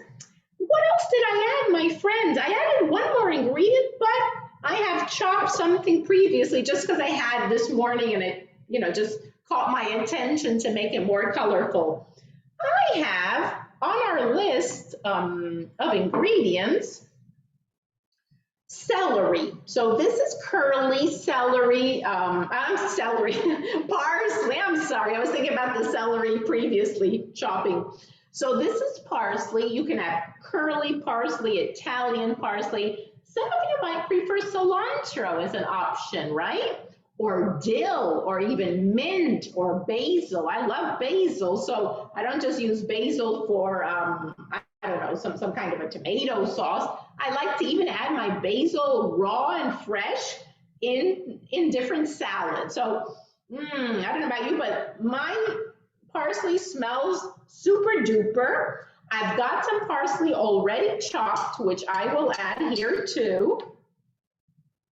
What else did I add, my friends? I added one more ingredient, but I have chopped something previously just because I had this morning and it, just caught my attention to make it more colorful. I have on our list of ingredients, celery. So this is curly celery, parsley. I'm sorry, I was thinking about the celery previously chopping. So this is parsley. You can have curly parsley, Italian parsley. Some of you might prefer cilantro as an option, right? Or dill, or even mint, or basil. I love basil, so I don't just use basil for, I don't know, some kind of a tomato sauce. I like to even add my basil raw and fresh in different salads. So, I don't know about you, but my parsley smells super duper. I've got some parsley already chopped, which I will add here too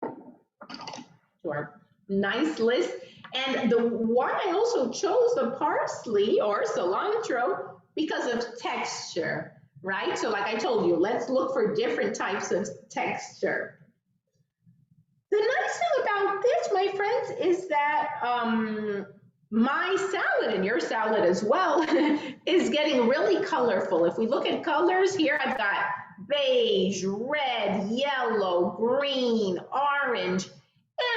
to our nice list. And the one I also chose the parsley or cilantro because of texture, right? So like I told you, let's look for different types of texture. The nice thing about this, my friends, is that my salad and your salad as well is getting really colorful. If we look at colors here, I've got beige, red, yellow, green, orange.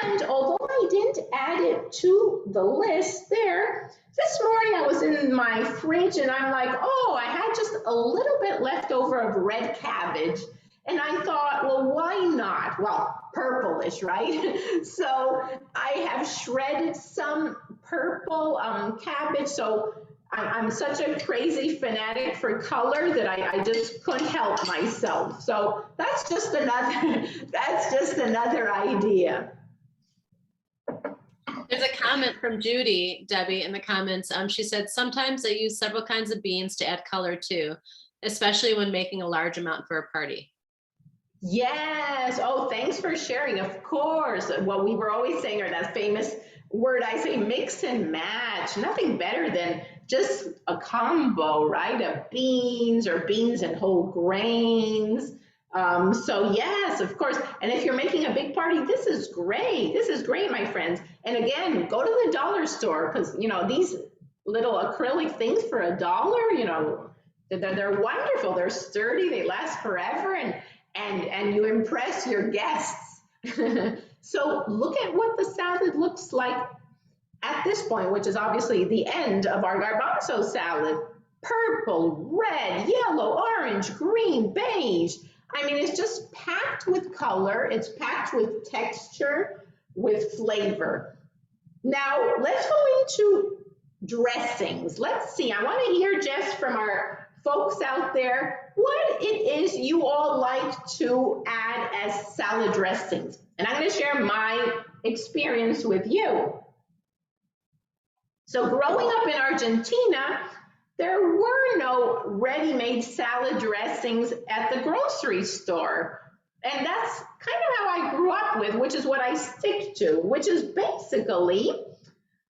And although I didn't add it to the list there, this morning I was in my fridge and I'm like, oh, I had just a little bit left over of red cabbage. And I thought, well, why not? Well, purplish, right? So I have shredded some purple cabbage. So I'm such a crazy fanatic for color that I just couldn't help myself. So that's just another idea. There's a comment from Judy, Debbie, in the comments. She said, sometimes I use several kinds of beans to add color too, especially when making a large amount for a party. Yes. Oh, thanks for sharing. Of course. What we were always saying, or that famous word I say, mix and match. Nothing better than just a combo, right? Of beans or beans and whole grains. So yes, of course. And if you're making a big party, this is great. This is great, my friends. And again, go to the dollar store because, these little acrylic things for $1, they're wonderful. They're sturdy. They last forever. And you impress your guests. So look at what the salad looks like at this point, which is obviously the end of our garbanzo salad. Purple, red, yellow, orange, green, beige. I mean, it's just packed with color. It's packed with texture, with flavor. Now, let's go into dressings. Let's see. I want to hear, Jess, from our folks out there, what it is you all like to add as salad dressings. And I'm going to share my experience with you. So growing up in Argentina, there were no ready-made salad dressings at the grocery store. And that's kind of how I grew up with, which is what I stick to, which is basically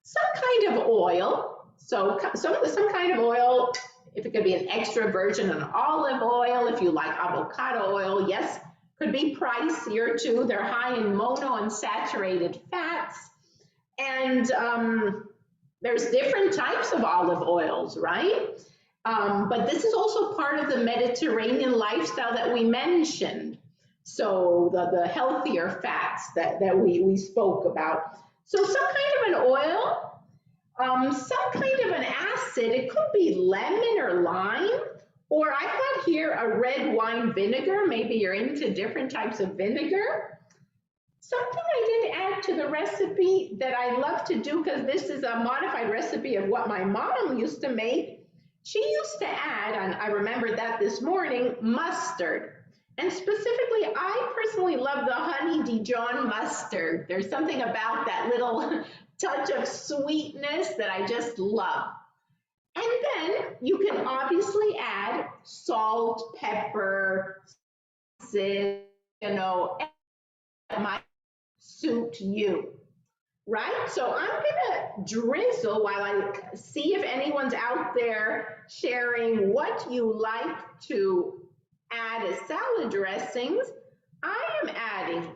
some kind of oil. So some kind of oil, if it could be an extra virgin and olive oil, if you like avocado oil, yes, could be pricier too. They're high in monounsaturated fats. And there's different types of olive oils, right? But this is also part of the Mediterranean lifestyle that we mentioned. So the healthier fats that we spoke about. So some kind of an oil, some kind of an acid, it could be lemon or lime, or I've got here a red wine vinegar. Maybe you're into different types of vinegar. Something I did add to the recipe that I love to do, because this is a modified recipe of what my mom used to make. She used to add, and I remembered that this morning, mustard. And specifically, I personally love the honey Dijon mustard. There's something about that little touch of sweetness that I just love. And then you can obviously add salt, pepper, my suit you, right? So I'm gonna drizzle while I see if anyone's out there sharing what you like to add as salad dressings. I am adding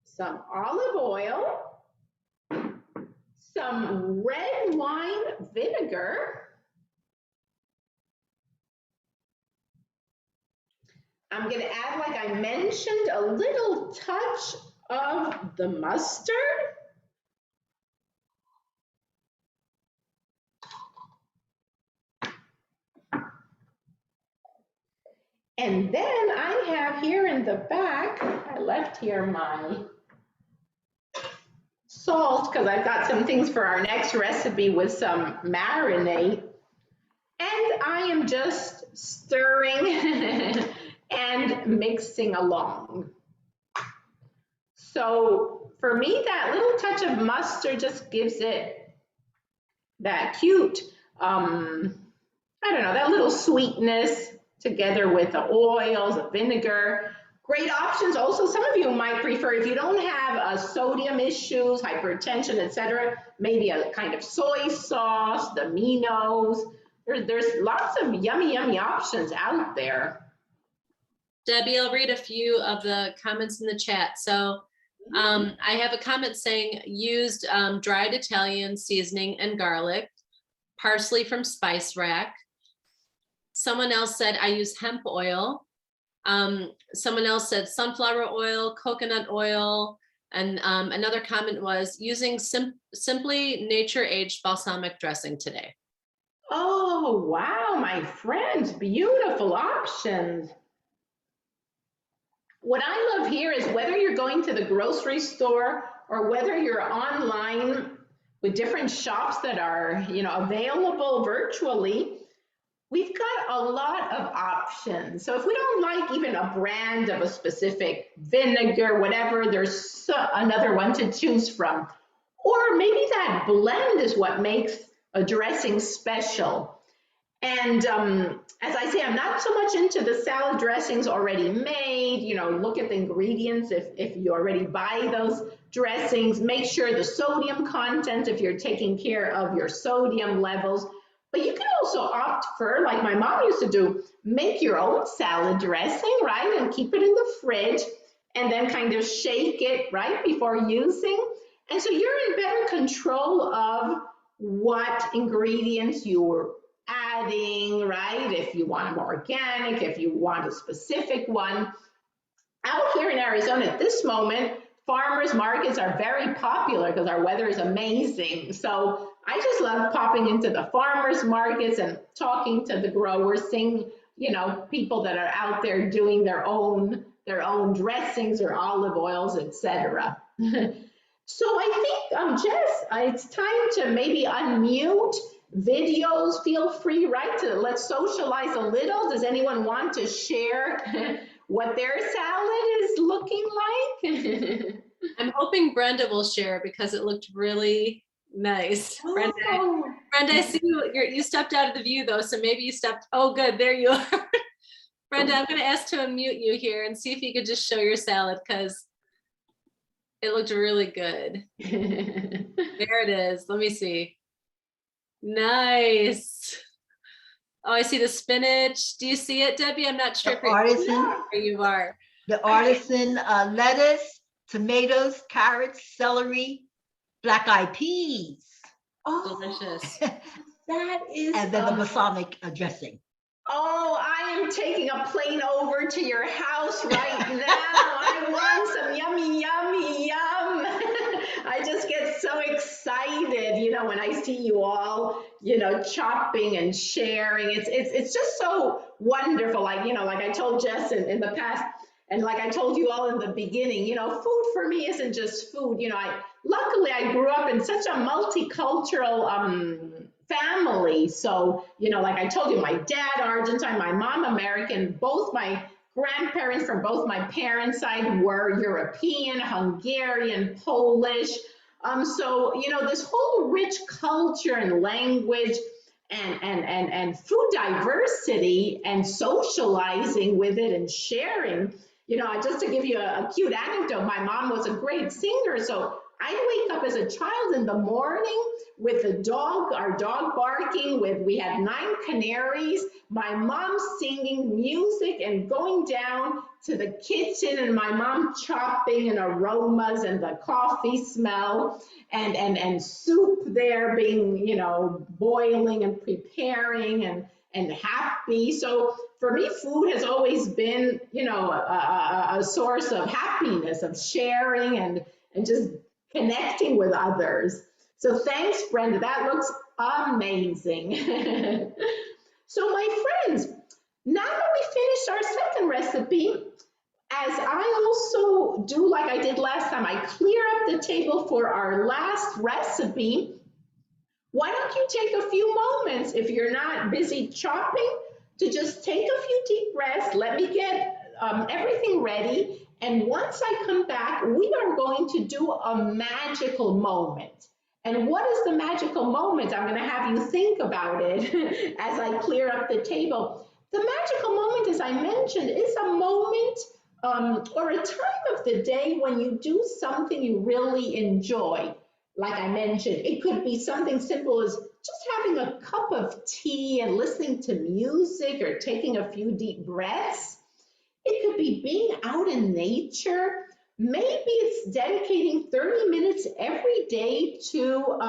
some olive oil, some red wine vinegar, I'm going to add, like I mentioned, a little touch of the mustard. And then I have here in the back, I left here my salt because I've got some things for our next recipe with some marinade. And I am just stirring and mixing along. So for me, that little touch of mustard just gives it that cute, I don't know, that little sweetness together with the oils, the vinegar. Great options. Also, some of you might prefer, if you don't have sodium issues, hypertension, etc., maybe a kind of soy sauce, the aminos. There's lots of yummy, yummy options out there. Debbie, I'll read a few of the comments in the chat. So I have a comment saying used dried Italian seasoning and garlic, parsley from Spice Rack. Someone else said I use hemp oil. Someone else said sunflower oil, coconut oil, and another comment was using simply nature-aged balsamic dressing today. Oh, wow, my friends, beautiful options. What I love here is whether you're going to the grocery store or whether you're online with different shops that are, available virtually, we've got a lot of options. So if we don't like even a brand of a specific vinegar, whatever, there's another one to choose from. Or maybe that blend is what makes a dressing special. And as I say, I'm not so much into the salad dressings already made. Look at the ingredients if you already buy those dressings. Make sure the sodium content, if you're taking care of your sodium levels. But you can also opt for, like my mom used to do, make your own salad dressing, right? And keep it in the fridge and then kind of shake it, right, before using. And so you're in better control of what ingredients you're adding, right? If you want them organic, if you want a specific one. Out here in Arizona at this moment, farmers markets are very popular because our weather is amazing. So I just love popping into the farmers markets and talking to the growers, seeing, people that are out there doing their own dressings or olive oils, etc. So I think, Jess, it's time to maybe unmute videos. Feel free, right, to let's socialize a little. Does anyone want to share what their salad is looking like? I'm hoping Brenda will share because it looked really nice. Oh. Brenda, I see you stepped out of the view though, so maybe you stepped, oh good, there you are. Brenda, I'm gonna ask to unmute you here and see if you could just show your salad because it looked really good. There it is, let me see. Nice. Oh, I see the spinach. Do you see it, Debbie? I'm not sure The artisan, where you are. The artisan lettuce, tomatoes, carrots, celery, black-eyed peas. Oh, delicious. That is. And then the balsamic dressing. Oh, I am taking a plane over to your house right now. I want some yummy, yummy, yum. I just get so excited, when I see you all, chopping and sharing. It's just so wonderful. Like I told Jess in the past, And like I told you all in the beginning, food for me isn't just food. Luckily I grew up in such a multicultural family. So, like I told you, my dad Argentine, my mom American, both my grandparents from both my parents' side were European, Hungarian, Polish. So, this whole rich culture and language and food diversity and socializing with it and sharing. Just to give you a cute anecdote, my mom was a great singer. So I'd wake up as a child in the morning with our dog barking, we had 9 canaries, my mom singing music and going down to the kitchen and my mom chopping and aromas and the coffee smell and soup there being, boiling and preparing and happy. So for me, food has always been, a source of happiness, of sharing and just connecting with others. So thanks, Brenda. That looks amazing. So my friends, now that we finished our second recipe, as I also do like I did last time, I clear up the table for our last recipe. Why don't you take a few moments, if you're not busy chopping, to just take a few deep breaths. Let me get everything ready. And once I come back, we are going to do a magical moment. And what is the magical moment? I'm going to have you think about it as I clear up the table. The magical moment, as I mentioned, is a moment or a time of the day when you do something you really enjoy. Like I mentioned, it could be something simple as just having a cup of tea and listening to music or taking a few deep breaths. It could be being out in nature. Maybe it's dedicating 30 minutes every day to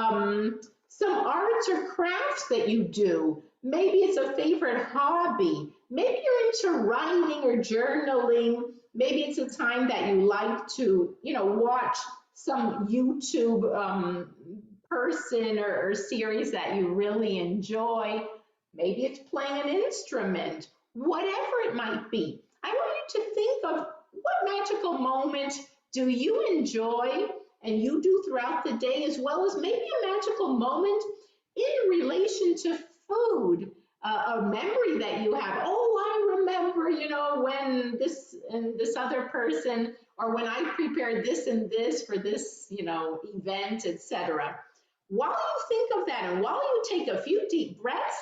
some arts or crafts that you do. Maybe it's a favorite hobby. Maybe you're into writing or journaling. Maybe it's a time that you like to, watch some YouTube person or series that you really enjoy. Maybe it's playing an instrument, whatever it might be. I want you to think of what magical moment do you enjoy and you do throughout the day, as well as maybe a magical moment in relation to food, a memory that you have. Oh, I remember, when this and this other person, or when I prepared this and this for this, event, etc. While you think of that and while you take a few deep breaths,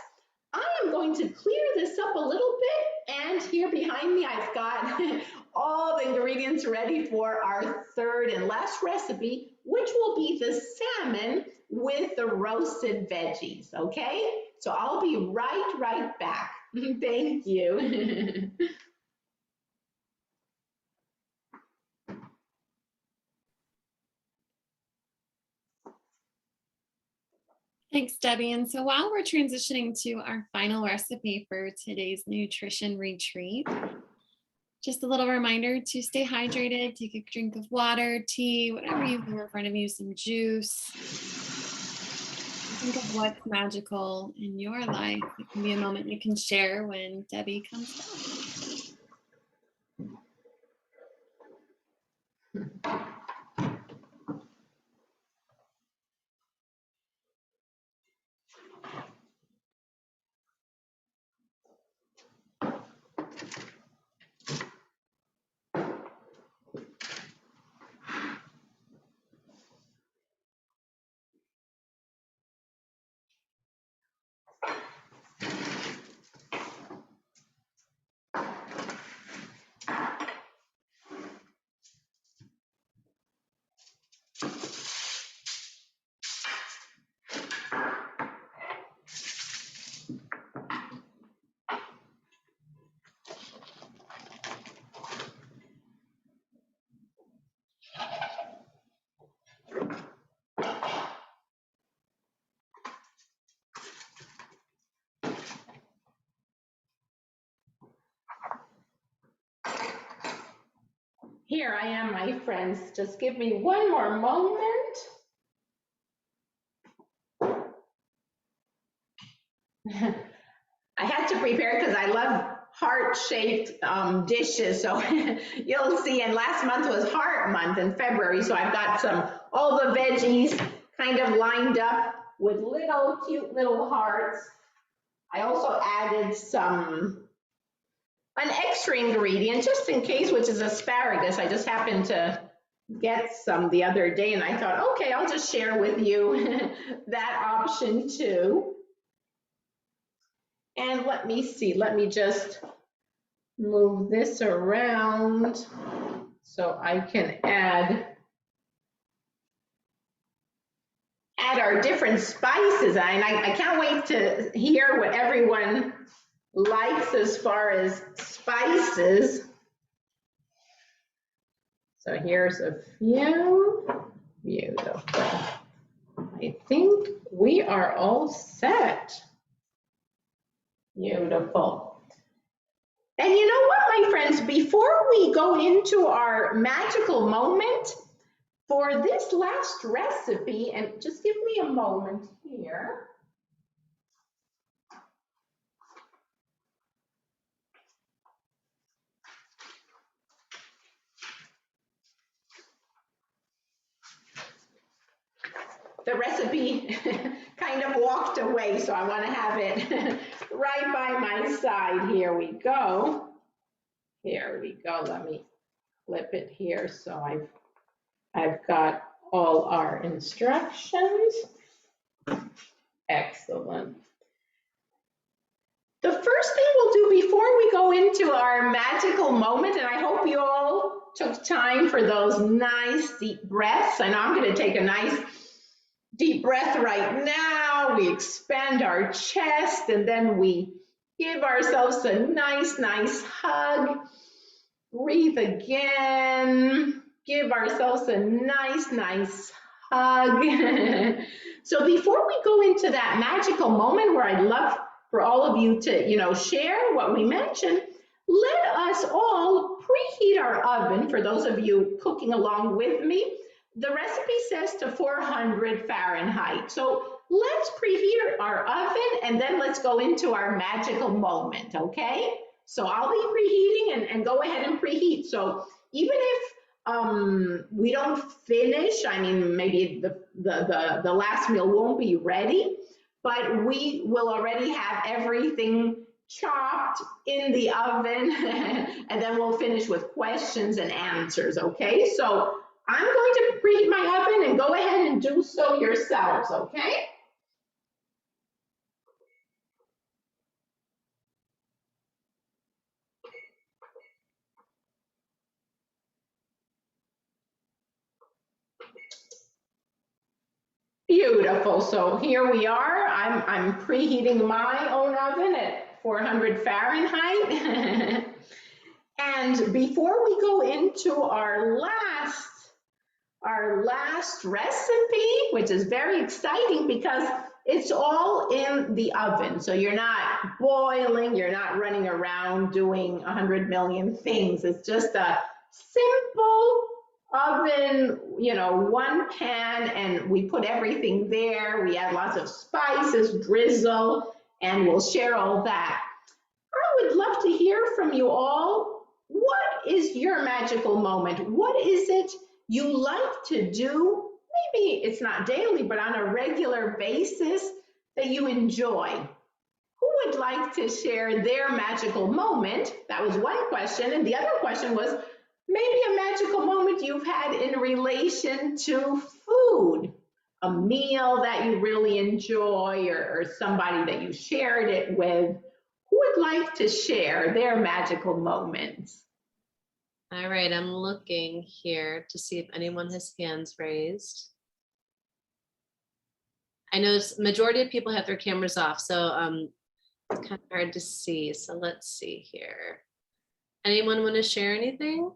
I am going to clear this up a little bit, and here behind me I've got all the ingredients ready for our third and last recipe, which will be the salmon with the roasted veggies, okay? So I'll be right back. Thank you. Thanks, Debbie. And so while we're transitioning to our final recipe for today's nutrition retreat, just a little reminder to stay hydrated, take a drink of water, tea, whatever you have in front of you, some juice. Think of what's magical in your life. It can be a moment you can share when Debbie comes back. Here I am, my friends. Just give me one more moment. I had to prepare because I love heart-shaped dishes. So you'll see, and last month was heart month in February. So I've got all the veggies kind of lined up with little cute little hearts. I also added an extra ingredient just in case, which is asparagus. I just happened to get some the other day and I thought, okay, I'll just share with you that option too. And let me see, let me just move this around so I can add our different spices. And I can't wait to hear what everyone likes as far as spices. So here's a few. Beautiful. I think we are all set. Beautiful. And you know what, my friends, before we go into our magical moment for this last recipe, and just give me a moment here. The recipe kind of walked away, so I want to have it right by my side. Here we go. Here we go. Let me flip it here. So I've got all our instructions. Excellent. The first thing we'll do before we go into our magical moment, and I hope you all took time for those nice deep breaths. I know I'm going to take a nice deep breath right now. We expand our chest and then we give ourselves a nice hug. Breathe again. Give ourselves a nice hug. So before we go into that magical moment where I'd love for all of you to, share what we mentioned, let us all preheat our oven. For those of you cooking along with me, the recipe says to 400 Fahrenheit. So let's preheat our oven and then let's go into our magical moment, okay? So I'll be preheating and go ahead and preheat. So even if we don't finish, I mean, maybe the last meal won't be ready, but we will already have everything chopped in the oven and then we'll finish with questions and answers, okay? So I'm going to preheat my oven and go ahead and do so yourselves, okay? Beautiful. So here we are. I'm preheating my own oven at 400 Fahrenheit. And before we go into our last recipe, which is very exciting because it's all in the oven. So you're not boiling, you're not running around doing 100 million things. It's just a simple oven, one pan, and we put everything there. We add lots of spices, drizzle, and we'll share all that. I would love to hear from you all. What is your magical moment? What is it you like to do? Maybe it's not daily, but on a regular basis that you enjoy. Who would like to share their magical moment? That was one question. And the other question was maybe a magical moment you've had in relation to food, a meal that you really enjoy or somebody that you shared it with. Who would like to share their magical moments? All right, I'm looking here to see if anyone has hands raised. I know the majority of people have their cameras off, so it's kind of hard to see. So let's see here. Anyone want to share anything?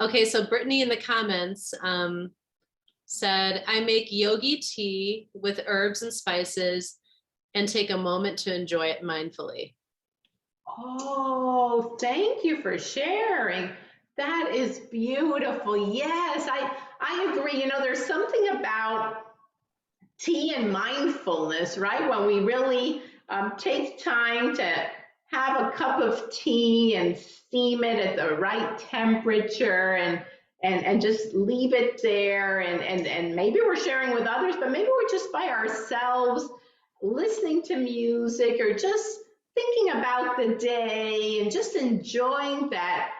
Okay, so Brittany in the comments said, I make yogi tea with herbs and spices and take a moment to enjoy it mindfully. Oh, thank you for sharing. That is beautiful. Yes, I agree. There's something about tea and mindfulness, right? When we really take time to have a cup of tea and steam it at the right temperature and just leave it there. And maybe we're sharing with others, but maybe we're just by ourselves listening to music or just thinking about the day and just enjoying that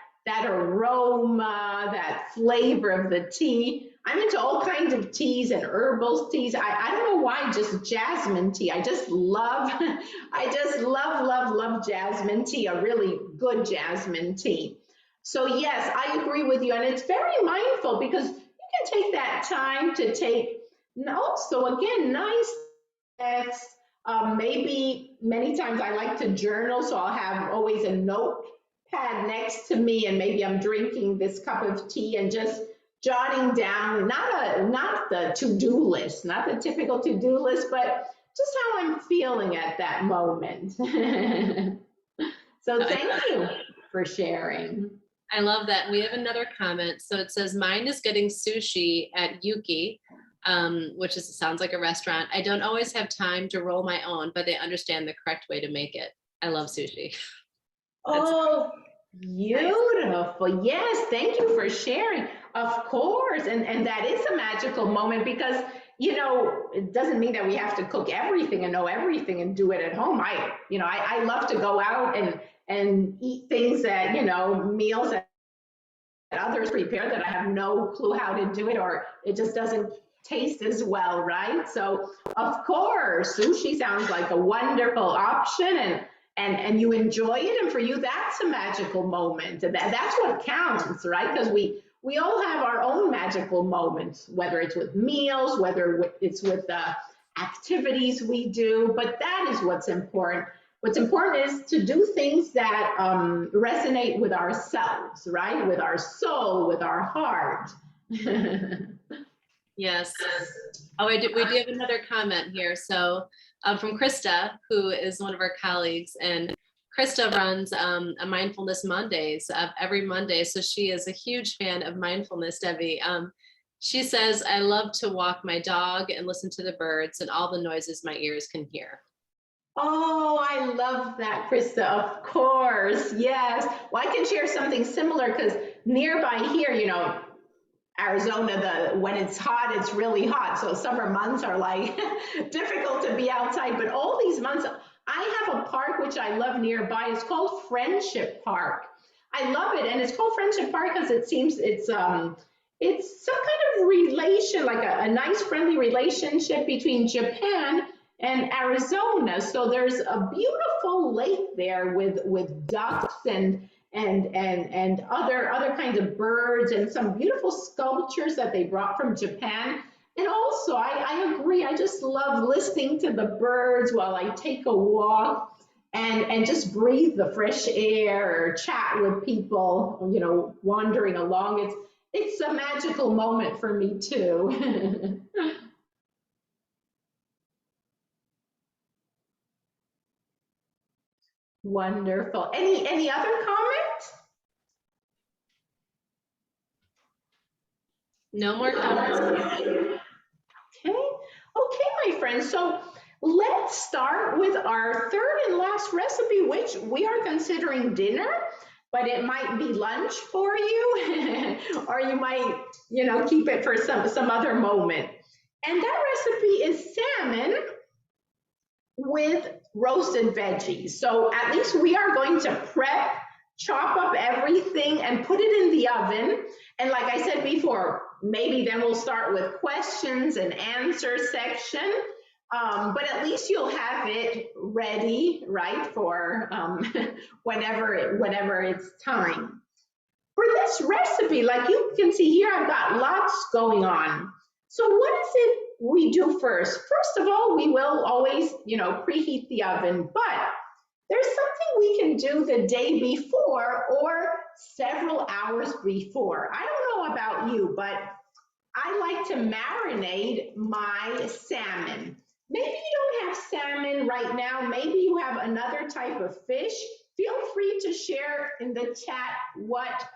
aroma, that flavor of the tea. I'm into all kinds of teas and herbal teas. I don't know why, just jasmine tea. I just love jasmine tea, a really good jasmine tea. So yes, I agree with you. And it's very mindful because you can take that time to take notes. So again, nice text. Maybe many times I like to journal, so I'll have always a notepad next to me, and maybe I'm drinking this cup of tea and just jotting down, not the to-do list, not the typical to-do list, but just how I'm feeling at that moment. So thank you for sharing. I love that. We have another comment. So it says, mine is getting sushi at Yuki, which sounds like a restaurant. I don't always have time to roll my own, but they understand the correct way to make it. I love sushi. Oh, beautiful. Yes, thank you for sharing. Of course. And that is a magical moment because, it doesn't mean that we have to cook everything and know everything and do it at home. I love to go out and eat things that, meals that others prepare that I have no clue how to do it, or it just doesn't taste as well, right? So of course, sushi sounds like a wonderful option and you enjoy it. And for you, that's a magical moment. That's what counts, right? Because we all have our own magical moments, whether it's with meals, whether it's with the activities we do, but that is what's important. What's important is to do things that resonate with ourselves, right? With our soul, with our heart. Yes. Oh, we do have another comment here. So from Krista, who is one of our colleagues, and Krista runs a Mindfulness Mondays every Monday. So she is a huge fan of mindfulness, Debbie. She says, I love to walk my dog and listen to the birds and all the noises my ears can hear. Oh, I love that, Krista. Of course. Yes. Well, I can share something similar because nearby here, Arizona, when it's hot, it's really hot. So summer months are like difficult to be outside. But all these months, I have a park which I love nearby. It's called Friendship Park. I love it. And it's called Friendship Park because it seems it's some kind of relation, like a nice friendly relationship between Japan and Arizona. So there's a beautiful lake there with ducks and other kinds of birds and some beautiful sculptures that they brought from Japan. And also, I agree, I just love listening to the birds while I take a walk and just breathe the fresh air or chat with people, wandering along. It's a magical moment for me too. Wonderful. Any other comments? No more comments. Okay, my friends. So let's start with our third and last recipe, which we are considering dinner, but it might be lunch for you, or you might, keep it for some other moment. And that recipe is salmon with roasted veggies. So at least we are going to chop up everything and put it in the oven. And like I said before, maybe then we'll start with questions and answer section. But at least you'll have it ready, right, for whenever it's time. For this recipe, like you can see here, I've got lots going on. So what is it we do first? First of all, we will always, preheat the oven, but there's something we can do the day before or several hours before. I don't know about you, but I like to marinate my salmon. Maybe you don't have salmon right now. Maybe you have another type of fish. Feel free to share in the chat what,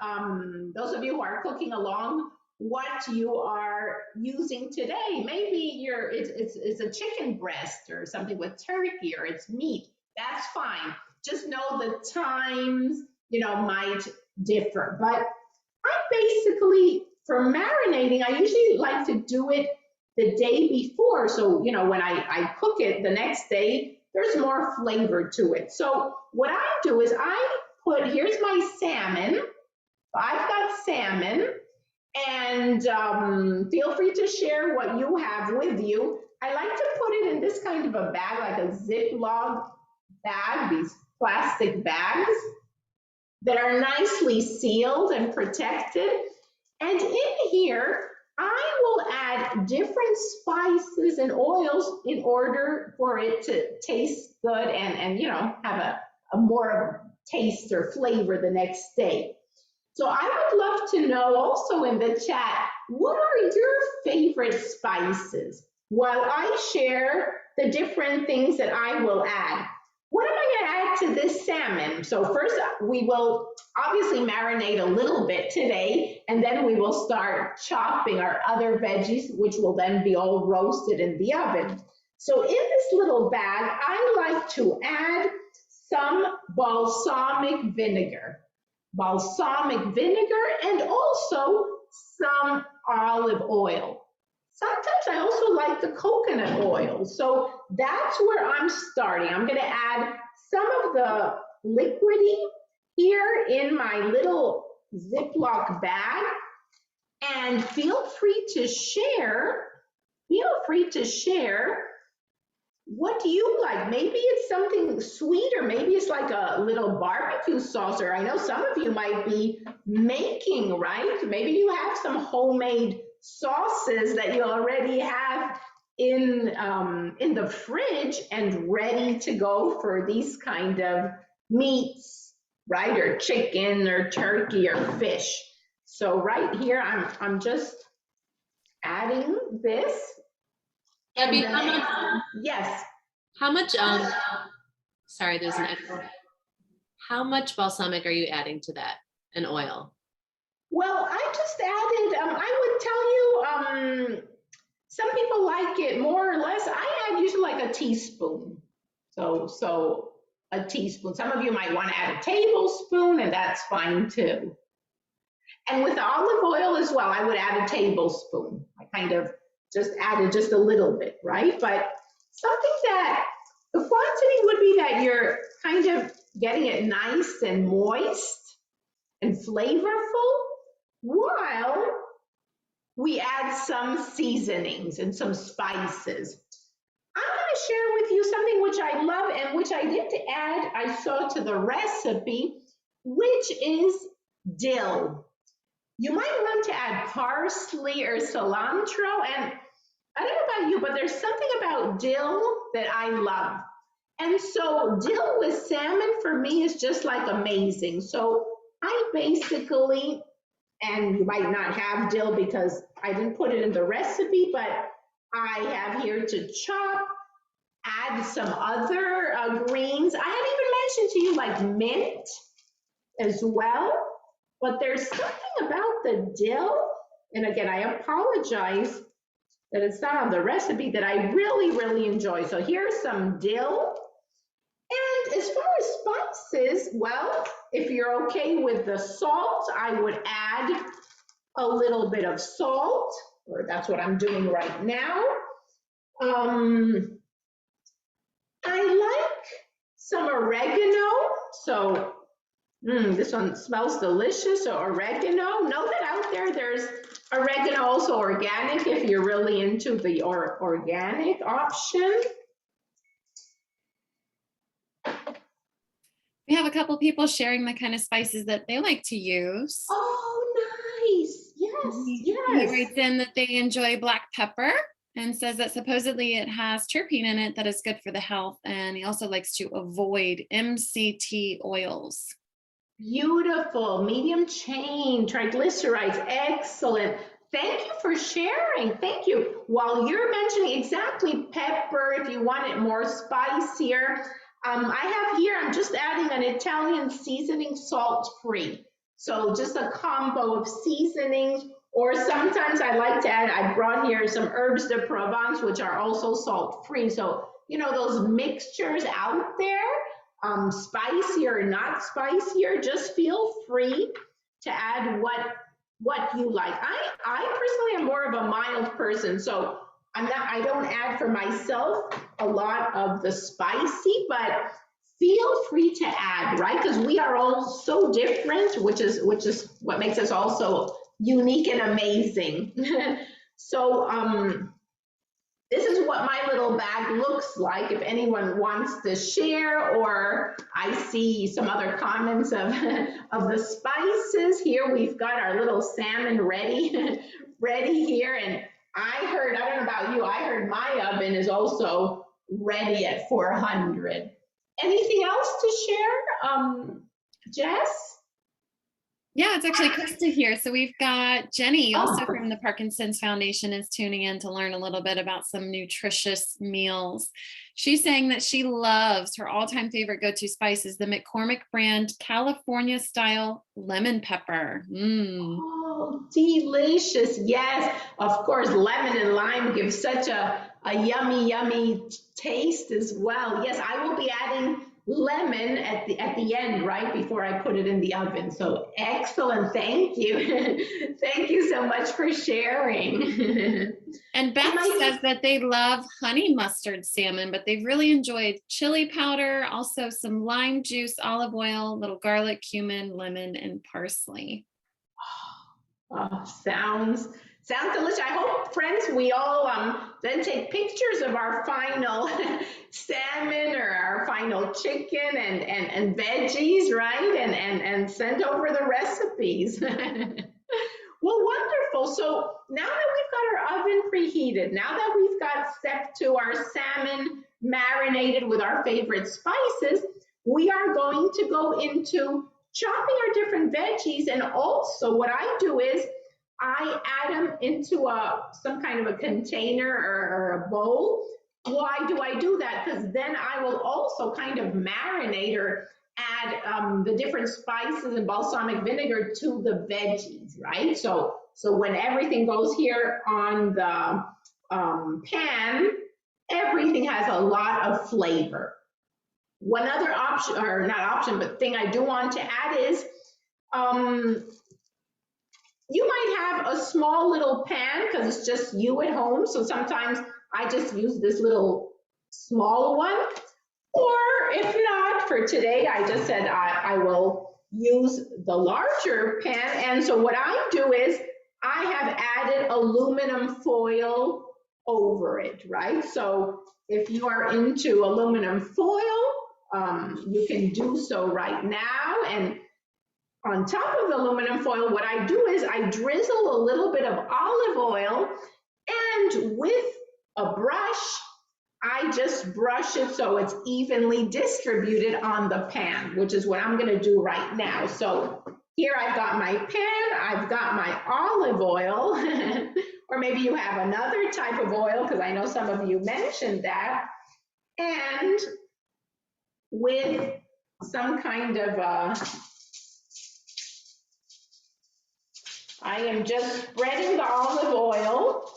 those of you who are cooking along, what you are using today. Maybe it's a chicken breast or something with turkey, or it's meat. That's fine. Just know the times, might differ. But I basically, for marinating, I usually like to do it the day before. So, when I cook it the next day, there's more flavor to it. So what I do is here's my salmon. I've got salmon, and feel free to share what you have with you. I like to put it in this kind of a bag, like a Ziploc bag, these plastic bags that are nicely sealed and protected. And in here, I will add different spices and oils in order for it to taste good and have a more taste or flavor the next day. So I would love to know also in the chat, what are your favorite spices? While I share the different things that I will add. What am I going to add to this salmon? So first, we will obviously marinate a little bit today, and then we will start chopping our other veggies, which will then be all roasted in the oven. So in this little bag, I like to add some balsamic vinegar. And also some olive oil. Sometimes I also like the coconut oil. So that's where I'm starting. I'm going to add some of the liquidy here in my little Ziploc bag. And feel free to share. What do you like? Maybe it's something sweet, or maybe it's like a little barbecue sauce, or I know some of you might be making, right? Maybe you have some homemade sauces that you already have in the fridge and ready to go for these kind of meats, right? Or chicken or turkey or fish. So right here, I'm just adding this. Debbie, yes. How much, sorry, there's an echo. How much balsamic are you adding to that, and oil? Well, I just added, I would tell you, some people like it more or less. I add usually like a teaspoon. So a teaspoon. Some of you might want to add a tablespoon, and that's fine too. And with olive oil as well, I would add a tablespoon. I kind of just added just a little bit, right? But something that the quantity would be that you're kind of getting it nice and moist and flavorful while we add some seasonings and some spices. I'm going to share with you something which I love and which I didn't add, I saw to the recipe, which is dill. You might want to add parsley or cilantro, and I don't know about you, but there's something about dill that I love. And so dill with salmon for me is just like amazing. So I basically, and you might not have dill because I didn't put it in the recipe, but I have here to chop, add some other greens. I had even mentioned to you like mint as well, but there's something about the dill, and again, I apologize that it's not on the recipe, that I really, really enjoy. So here's some dill. And as far as spices, well, if you're okay with the salt, I would add a little bit of salt, or that's what I'm doing right now. I like some oregano. So this one smells delicious. So oregano, know that out there's oregano also organic if you're really into the organic option. We have a couple people sharing the kind of spices that they like to use. Oh, nice. Yes, He writes in that they enjoy black pepper and says that supposedly it has terpene in it that is good for the health. And he also likes to avoid MCT oils. Beautiful. Medium chain triglycerides. Excellent. Thank you for sharing. Thank you. While you're mentioning exactly pepper, if you want it more spicier, I have here, I'm just adding an Italian seasoning, salt-free. So just a combo of seasonings, Or sometimes I like to add, I brought here some herbs de Provence, which are also salt-free. So, you know, those mixtures out there, spicier or not spicier, just feel free to add what you like. I personally am more of a mild person, so I don't add for myself a lot of the spicy, but feel free to add, right? Because we are all so different, which is what makes us also unique and amazing. So this is what my little bag looks like if anyone wants to share, or I see some other comments of the spices. Here we've got our little salmon ready here, and I don't know about you, I heard my oven is also ready at 400. Anything else to share, Jess? Yeah, it's actually Krista here. So we've got Jenny also from the Parkinson's Foundation is tuning in to learn a little bit about some nutritious meals. She's saying that she loves her all-time favorite go-to spice is the McCormick brand California style lemon pepper. Oh, delicious. Yes, of course, lemon and lime give such a yummy, yummy taste as well. Yes, I will be adding lemon at the end, right before I put it in the oven. So excellent, thank you. Thank you so much for sharing. And Beth says that they love honey mustard salmon, but they've really enjoyed chili powder, also some lime juice, olive oil, little garlic, cumin, lemon, and parsley. Oh, sounds delicious. I hope, friends, we all then take pictures of our final salmon or our final chicken and veggies, right? And send over the recipes. Well, wonderful. So now that we've got our oven preheated, now that we've got step 2, our salmon marinated with our favorite spices, we are going to go into chopping our different veggies. And also what I do is I add them into some kind of a container or a bowl. Why do I do that? Because then I will also kind of marinate or add the different spices and balsamic vinegar to the veggies, right? So when everything goes here on the pan, everything has a lot of flavor. One other option, or not option, but thing I do want to add is you might have a small little pan because it's just you at home. So sometimes I just use this little small one. Or if not, for today, I just said I will use the larger pan. And so what I do is I have added aluminum foil over it, right? So if you are into aluminum foil, you can do so right now. And on top of the aluminum foil, what I do is I drizzle a little bit of olive oil, and with a brush, I just brush it so it's evenly distributed on the pan, which is what I'm going to do right now. So here I've got my pan, I've got my olive oil, or maybe you have another type of oil, because I know some of you mentioned that, and with some kind of I am just spreading the olive oil.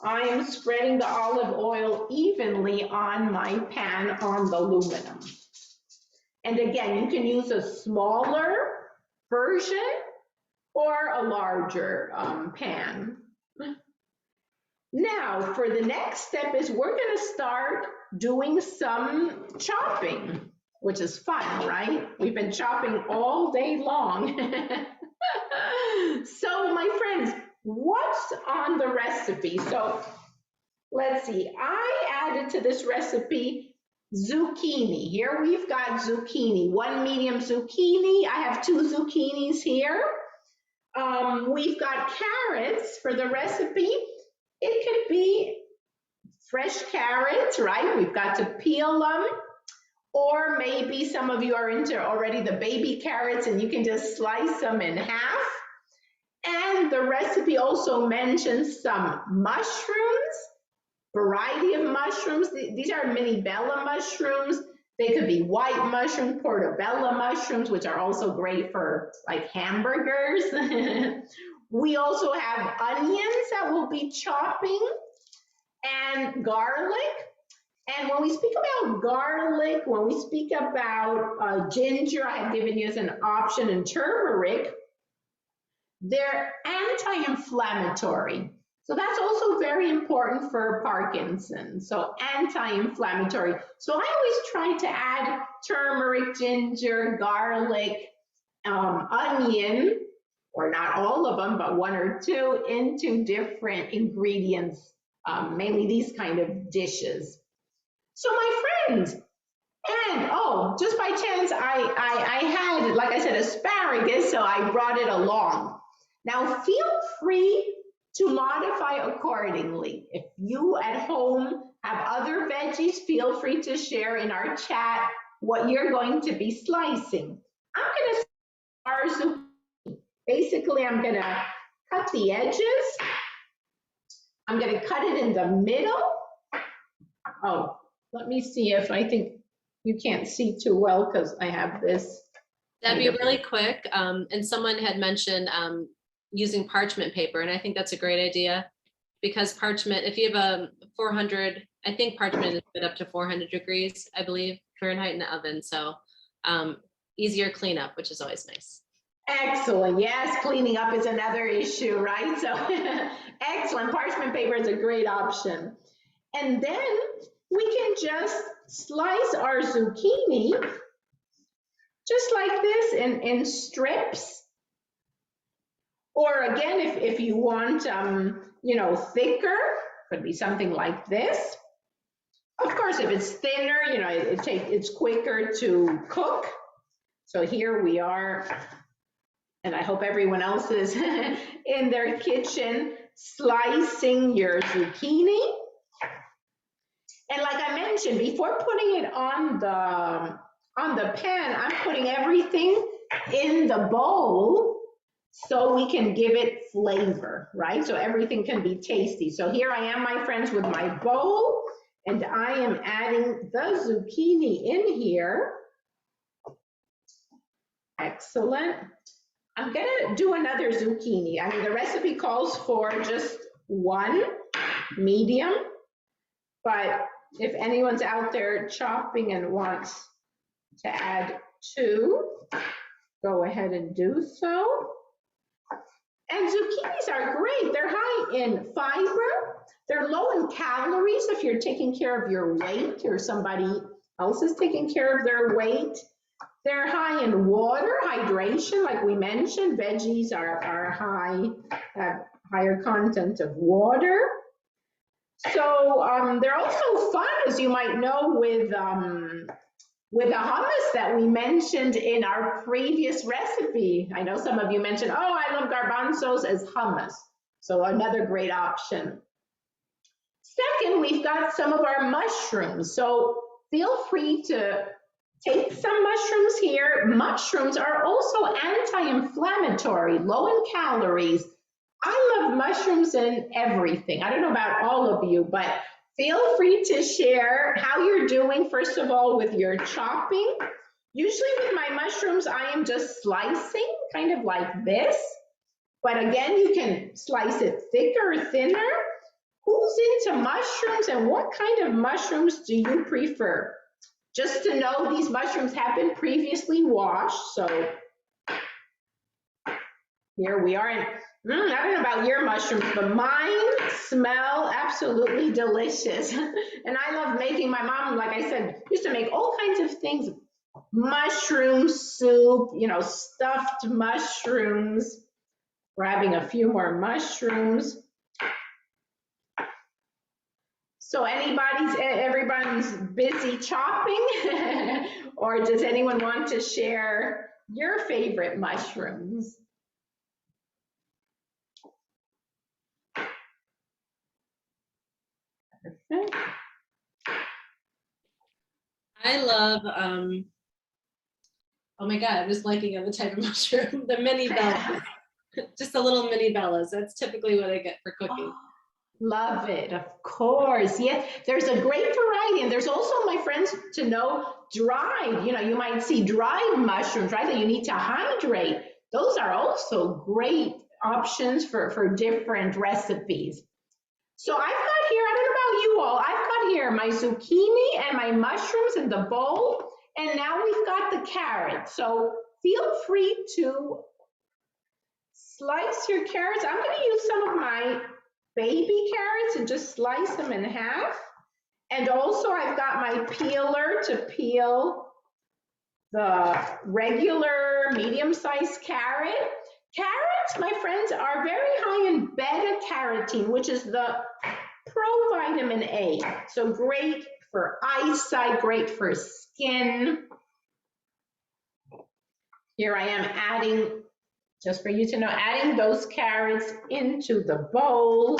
I am spreading the olive oil evenly on my pan on the aluminum. And again, you can use a smaller version or a larger pan. Now, for the next step is we're going to start doing some chopping, which is fun, right? We've been chopping all day long. So, my friends, what's on the recipe? So, let's see. I added to this recipe zucchini. Here we've got zucchini, 1 medium zucchini. I have 2 zucchinis here. We've got carrots for the recipe. It could be fresh carrots, right? We've got to peel them. Or maybe some of you are into already the baby carrots and you can just slice them in half. And the recipe also mentions some mushrooms, variety of mushrooms. These are mini bella mushrooms. They could be white mushroom, portobello mushrooms, which are also great for like hamburgers. We also have onions that we'll be chopping and garlic. And when we speak about garlic, when we speak about ginger, I have given you as an option, and turmeric, they're anti-inflammatory. So that's also very important for Parkinson's. So anti-inflammatory. So I always try to add turmeric, ginger, garlic, onion, or not all of them, but one or two into different ingredients, mainly these kind of dishes. So my friends, and oh, just by chance, I had, like I said, asparagus, so I brought it along. Now feel free to modify accordingly. If you at home have other veggies, feel free to share in our chat what you're going to be slicing. I'm gonna start zucchini. Basically, I'm gonna cut the edges. I'm gonna cut it in the middle. Oh, let me see if I think you can't see too well because I have this. That'd be really quick. And someone had mentioned using parchment paper, and I think that's a great idea because parchment, if you have a 400, I think parchment is good up to 400 degrees, I believe, Fahrenheit in the oven. So easier cleanup, which is always nice. Excellent. Yes, cleaning up is another issue, right? So excellent. Parchment paper is a great option. And then we can just slice our zucchini just like this in strips. Or again, if you want, you know, thicker, could be something like this. Of course, if it's thinner, you know, it's quicker to cook. So here we are, and I hope everyone else is in their kitchen slicing your zucchini. And like I mentioned, before putting it on the pan, I'm putting everything in the bowl so we can give it flavor, right? So everything can be tasty. So here I am, my friends, with my bowl, and I am adding the zucchini in here. Excellent. I'm gonna do another zucchini. I mean, the recipe calls for just one medium, but if anyone's out there chopping and wants to add two, go ahead and do so. And zucchinis are great. They're high in fiber. They're low in calories if you're taking care of your weight or somebody else is taking care of their weight. They're high in water, hydration, like we mentioned. Veggies are high, have higher content of water. So they're also fun, as you might know, with the hummus that we mentioned in our previous recipe. I know some of you mentioned, oh, I love garbanzos as hummus. So another great option. Second, we've got some of our mushrooms. So feel free to take some mushrooms here. Mushrooms are also anti-inflammatory, low in calories. I love mushrooms in everything. I don't know about all of you, but feel free to share how you're doing, first of all, with your chopping. Usually with my mushrooms, I am just slicing, kind of like this. But again, you can slice it thicker or thinner. Who's into mushrooms and what kind of mushrooms do you prefer? Just to know, these mushrooms have been previously washed. So here we are. I don't know about your mushrooms, but mine smell absolutely delicious. And I love making, my mom, like I said, used to make all kinds of things. Mushroom soup, you know, stuffed mushrooms. Grabbing a few more mushrooms. So everybody's busy chopping? Or does anyone want to share your favorite mushrooms? Perfect. I love, oh my God, I'm just blanking on the type of mushroom, the mini bellas, just the little mini bellas. That's typically what I get for cooking. Oh, love it, of course. Yes, there's a great variety. And there's also, my friends, to know dried, you know, you might see dried mushrooms, right, that you need to hydrate. Those are also great options for different recipes. So I've got here, I don't know about you all, I've got here my zucchini and my mushrooms in the bowl, and now we've got the carrot. So feel free to slice your carrots. I'm going to use some of my baby carrots and just slice them in half. And also I've got my peeler to peel the regular medium-sized carrot. Carrots, my friends, are very high in beta-carotene, which is the provitamin A. So great for eyesight, great for skin. Here I am adding, just for you to know, adding those carrots into the bowl.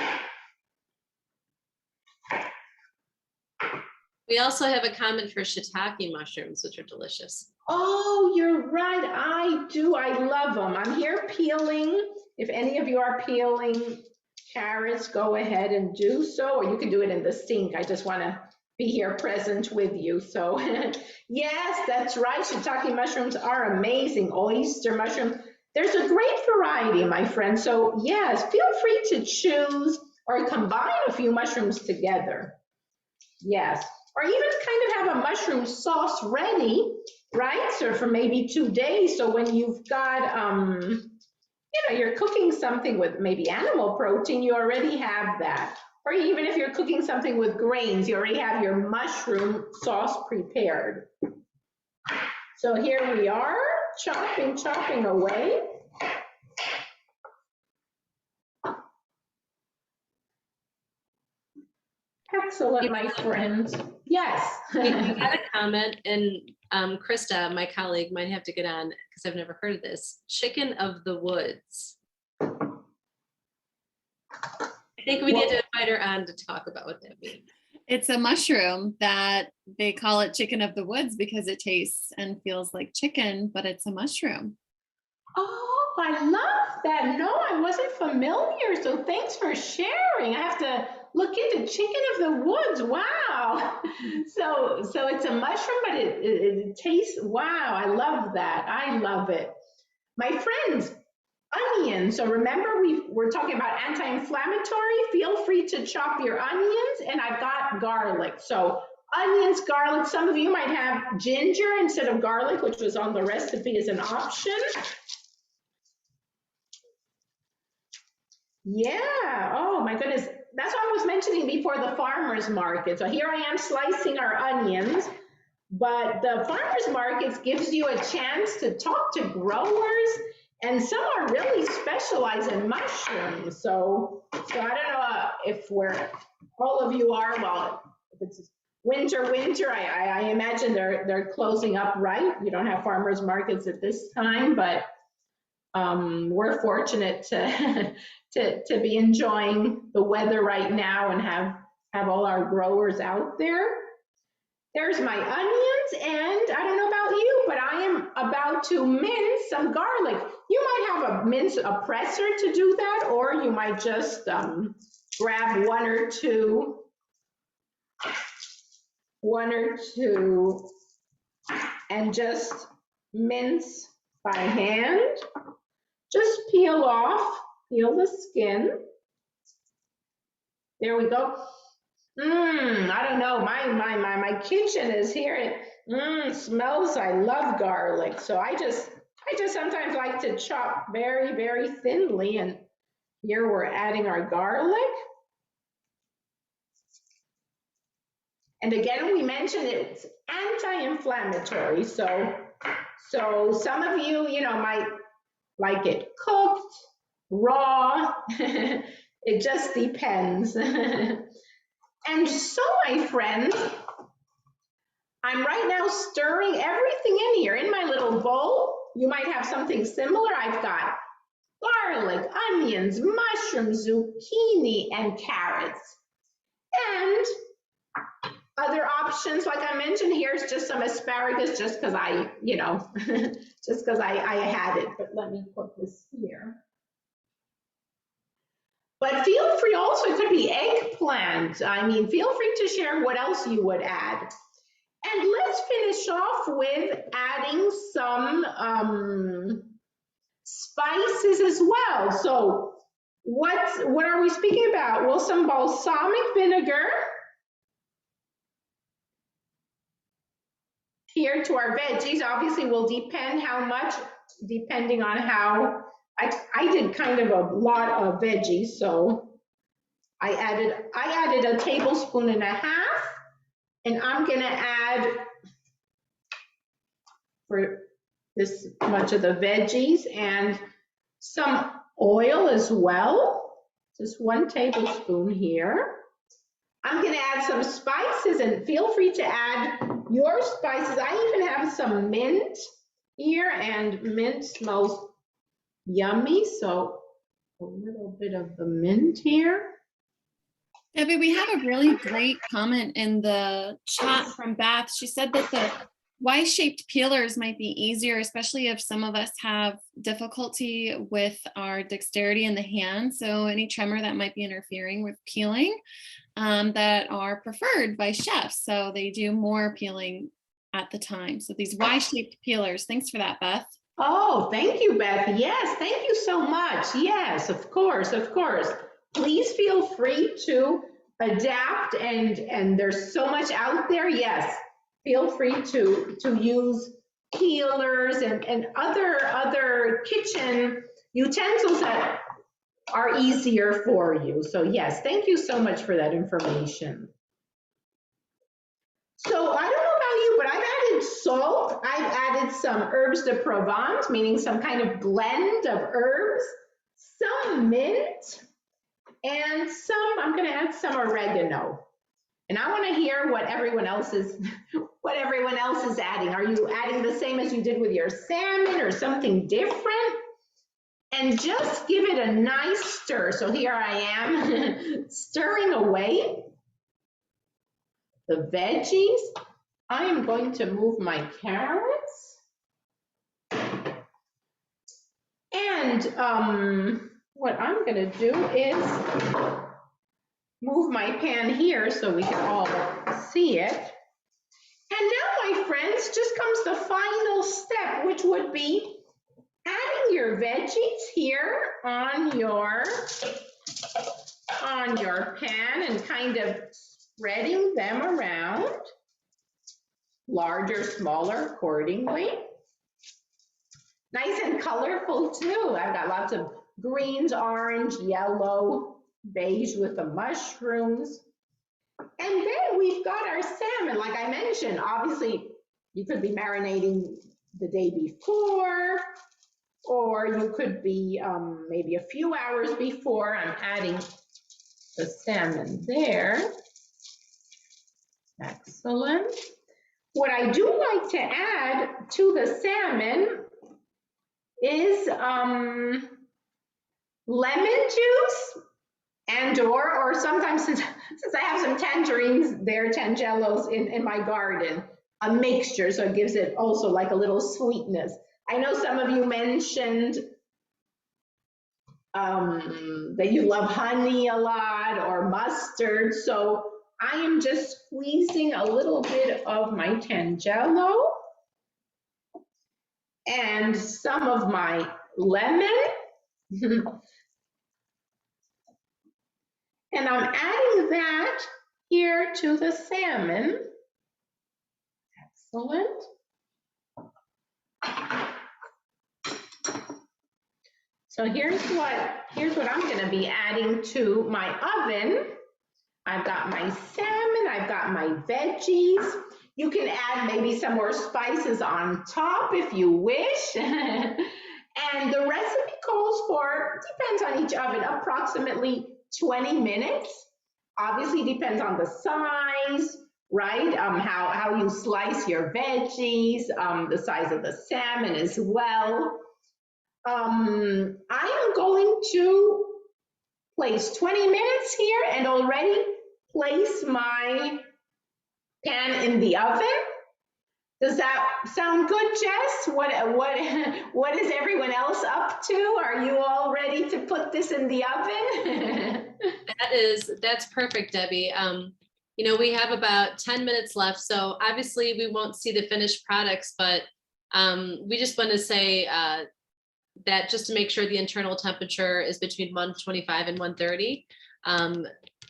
We also have a comment for shiitake mushrooms, which are delicious. Oh, you're right. I do. I love them. I'm here peeling. If any of you are peeling carrots, go ahead and do so, or you can do it in the sink. I just want to be here present with you. So yes, that's right. Shiitake mushrooms are amazing. Oyster mushrooms. There's a great variety, my friend. So yes, feel free to choose or combine a few mushrooms together. Yes. Or even kind of have a mushroom sauce ready, right? So for maybe 2 days. So when you've got, you're cooking something with maybe animal protein, you already have that. Or even if you're cooking something with grains, you already have your mushroom sauce prepared. So here we are, chopping away. Excellent, my friends. Yes. We got a comment, and Krista, my colleague, might have to get on because I've never heard of this. Chicken of the woods. I think we need to invite her on to talk about what that means. It's a mushroom that they call it chicken of the woods because it tastes and feels like chicken, but it's a mushroom. Oh, I love that. No, I wasn't familiar. So thanks for sharing. I have to look into chicken of the woods. Wow. So it's a mushroom, but it tastes, wow. I love that. I love it. My friends, onions. So remember we're talking about anti-inflammatory. Feel free to chop your onions, and I've got garlic. So onions, garlic. Some of you might have ginger instead of garlic, which was on the recipe as an option. Yeah, oh my goodness. That's what I was mentioning before, the farmer's market. So here I am slicing our onions, but the farmer's markets gives you a chance to talk to growers, and some are really specialized in mushrooms. So I don't know if all of you are, well, if it's winter, I imagine they're closing up, right? You don't have farmer's markets at this time, but we're fortunate to be enjoying the weather right now and have all our growers out there. There's my onions, and I don't know about you, but I am about to mince some garlic. You might have a presser to do that, or you might just grab one or two, and just mince by hand. Just peel the skin. There we go. I don't know, my kitchen is here. It smells, I love garlic. So I just sometimes like to chop very, very thinly, and here we're adding our garlic. And again, we mentioned it's anti-inflammatory. So some of you, might like it cooked, raw. It just depends. And so, my friends, I'm right now stirring everything in here in my little bowl. You might have something similar. I've got garlic, onions, mushrooms, zucchini, and carrots. And other options, like I mentioned, here's just some asparagus, just because I had it. But let me put this here. But feel free also, it could be eggplant. I mean, feel free to share what else you would add. And let's finish off with adding spices as well. So what are we speaking about? Well, some balsamic vinegar here to our veggies. Obviously will depend how much, depending on how, I did kind of a lot of veggies, so I added a tablespoon and a half, and I'm gonna add for this much of the veggies and some oil as well, just 1 tablespoon here. I'm gonna add some spices, and feel free to add your spices. I even have some mint here, and mint smells yummy, so a little bit of the mint here. Debbie, we have a really great comment in the chat from Beth. She said that the Y-shaped peelers might be easier, especially if some of us have difficulty with our dexterity in the hand. So any tremor that might be interfering with peeling that are preferred by chefs. So they do more peeling at the time. So these Y-shaped peelers, thanks for that, Beth. Oh, thank you, Beth. Yes, thank you so much. Yes, of course, of course. Please feel free to adapt, and there's so much out there. Yes, feel free to use peelers and other kitchen utensils that are easier for you. So yes, thank you so much for that information. So I don't know about you, but I've added salt. I've added some herbs de Provence, meaning some kind of blend of herbs, some mint, and I'm gonna add some oregano. And I wanna hear what everyone else is adding. Are you adding the same as you did with your salmon or something different? And just give it a nice stir. So here I am stirring away the veggies. I am going to move my carrots. And what I'm gonna do is move my pan here so we can all see it. And now, my friends, just comes the final step, which would be adding your veggies here on your pan and kind of spreading them around, larger, smaller accordingly. Nice and colorful too. I've got lots of greens, orange, yellow, beige with the mushrooms. And then we've got our salmon, like I mentioned. Obviously, you could be marinating the day before, or you could be maybe a few hours before. I'm adding the salmon there. Excellent. What I do like to add to the salmon is lemon juice, and or sometimes, since I have some tangerines there, tangelos in my garden, a mixture, so it gives it also like a little sweetness. I know some of you mentioned that you love honey a lot or mustard, so I am just squeezing a little bit of my tangelo and some of my lemon. And I'm adding that here to the salmon. Excellent. So here's what I'm going to be adding to my oven. I've got my salmon, I've got my veggies. You can add maybe some more spices on top if you wish. And the recipe calls for, depends on each oven, approximately 20 minutes. Obviously depends on the size, right? How you slice your veggies, the size of the salmon as well. I am going to place 20 minutes here and already place my pan in the oven. Does that sound good, Jess? What is everyone else up to? Are you all ready to put this in the oven? That's perfect, Debbie. You know, we have about 10 minutes left, so obviously we won't see the finished products, but we just want to say that just to make sure the internal temperature is between 125 and 130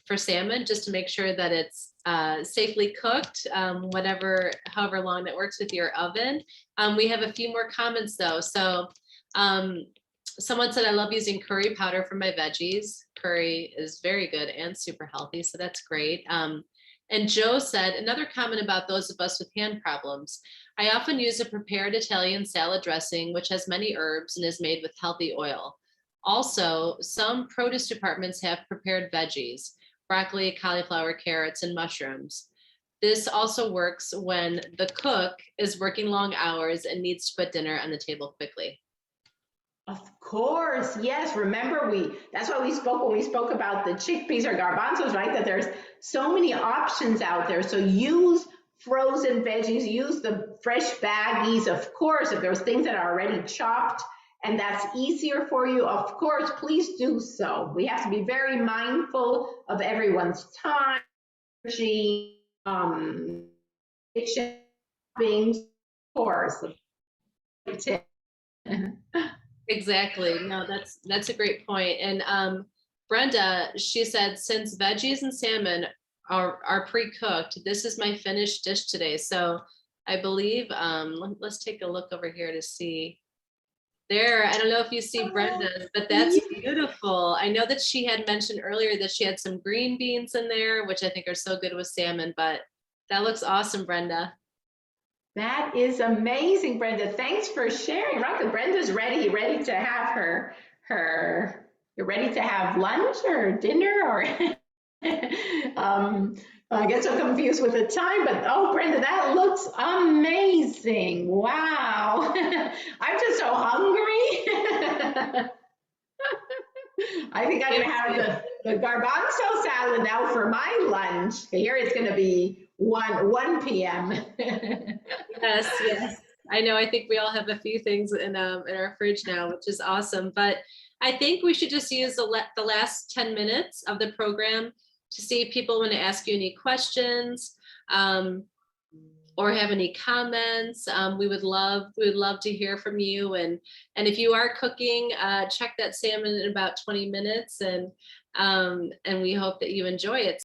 for salmon, just to make sure that it's safely cooked, however long that works with your oven. We have a few more comments though. So someone said, I love using curry powder for my veggies. Curry is very good and super healthy, so that's great. And Joe said, another comment about those of us with hand problems. I often use a prepared Italian salad dressing, which has many herbs and is made with healthy oil. Also, some produce departments have prepared veggies, broccoli, cauliflower, carrots, and mushrooms. This also works when the cook is working long hours and needs to put dinner on the table quickly. Of course, yes. Remember, that's why we spoke when we spoke about the chickpeas or garbanzos, right? That there's so many options out there. So use frozen veggies, use the fresh baggies. Of course, if there's things that are already chopped and that's easier for you, of course, please do so. We have to be very mindful of everyone's time, energy, shopping, of course. Exactly. No, that's a great point. And Brenda, she said, since veggies and salmon are pre-cooked, this is my finished dish today. So I believe, let's take a look over here to see there. I don't know if you see Brenda's, but that's beautiful. I know that she had mentioned earlier that she had some green beans in there, which I think are so good with salmon, but that looks awesome, Brenda. That is amazing, Brenda. Thanks for sharing. Right, Brenda's ready to have you're ready to have lunch or dinner or I get so confused with the time, but oh, Brenda, that looks amazing. Wow. I'm just so hungry. I think I'm gonna have the garbanzo salad now for my lunch. Here it's gonna be 1 p.m. Yes. I know. I think we all have a few things in our fridge now, which is awesome. But I think we should just use the last 10 minutes of the program to see if people want to ask you any questions or have any comments. We would love to hear from you. And if you are cooking, check that salmon in about 20 minutes, and we hope that you enjoy it.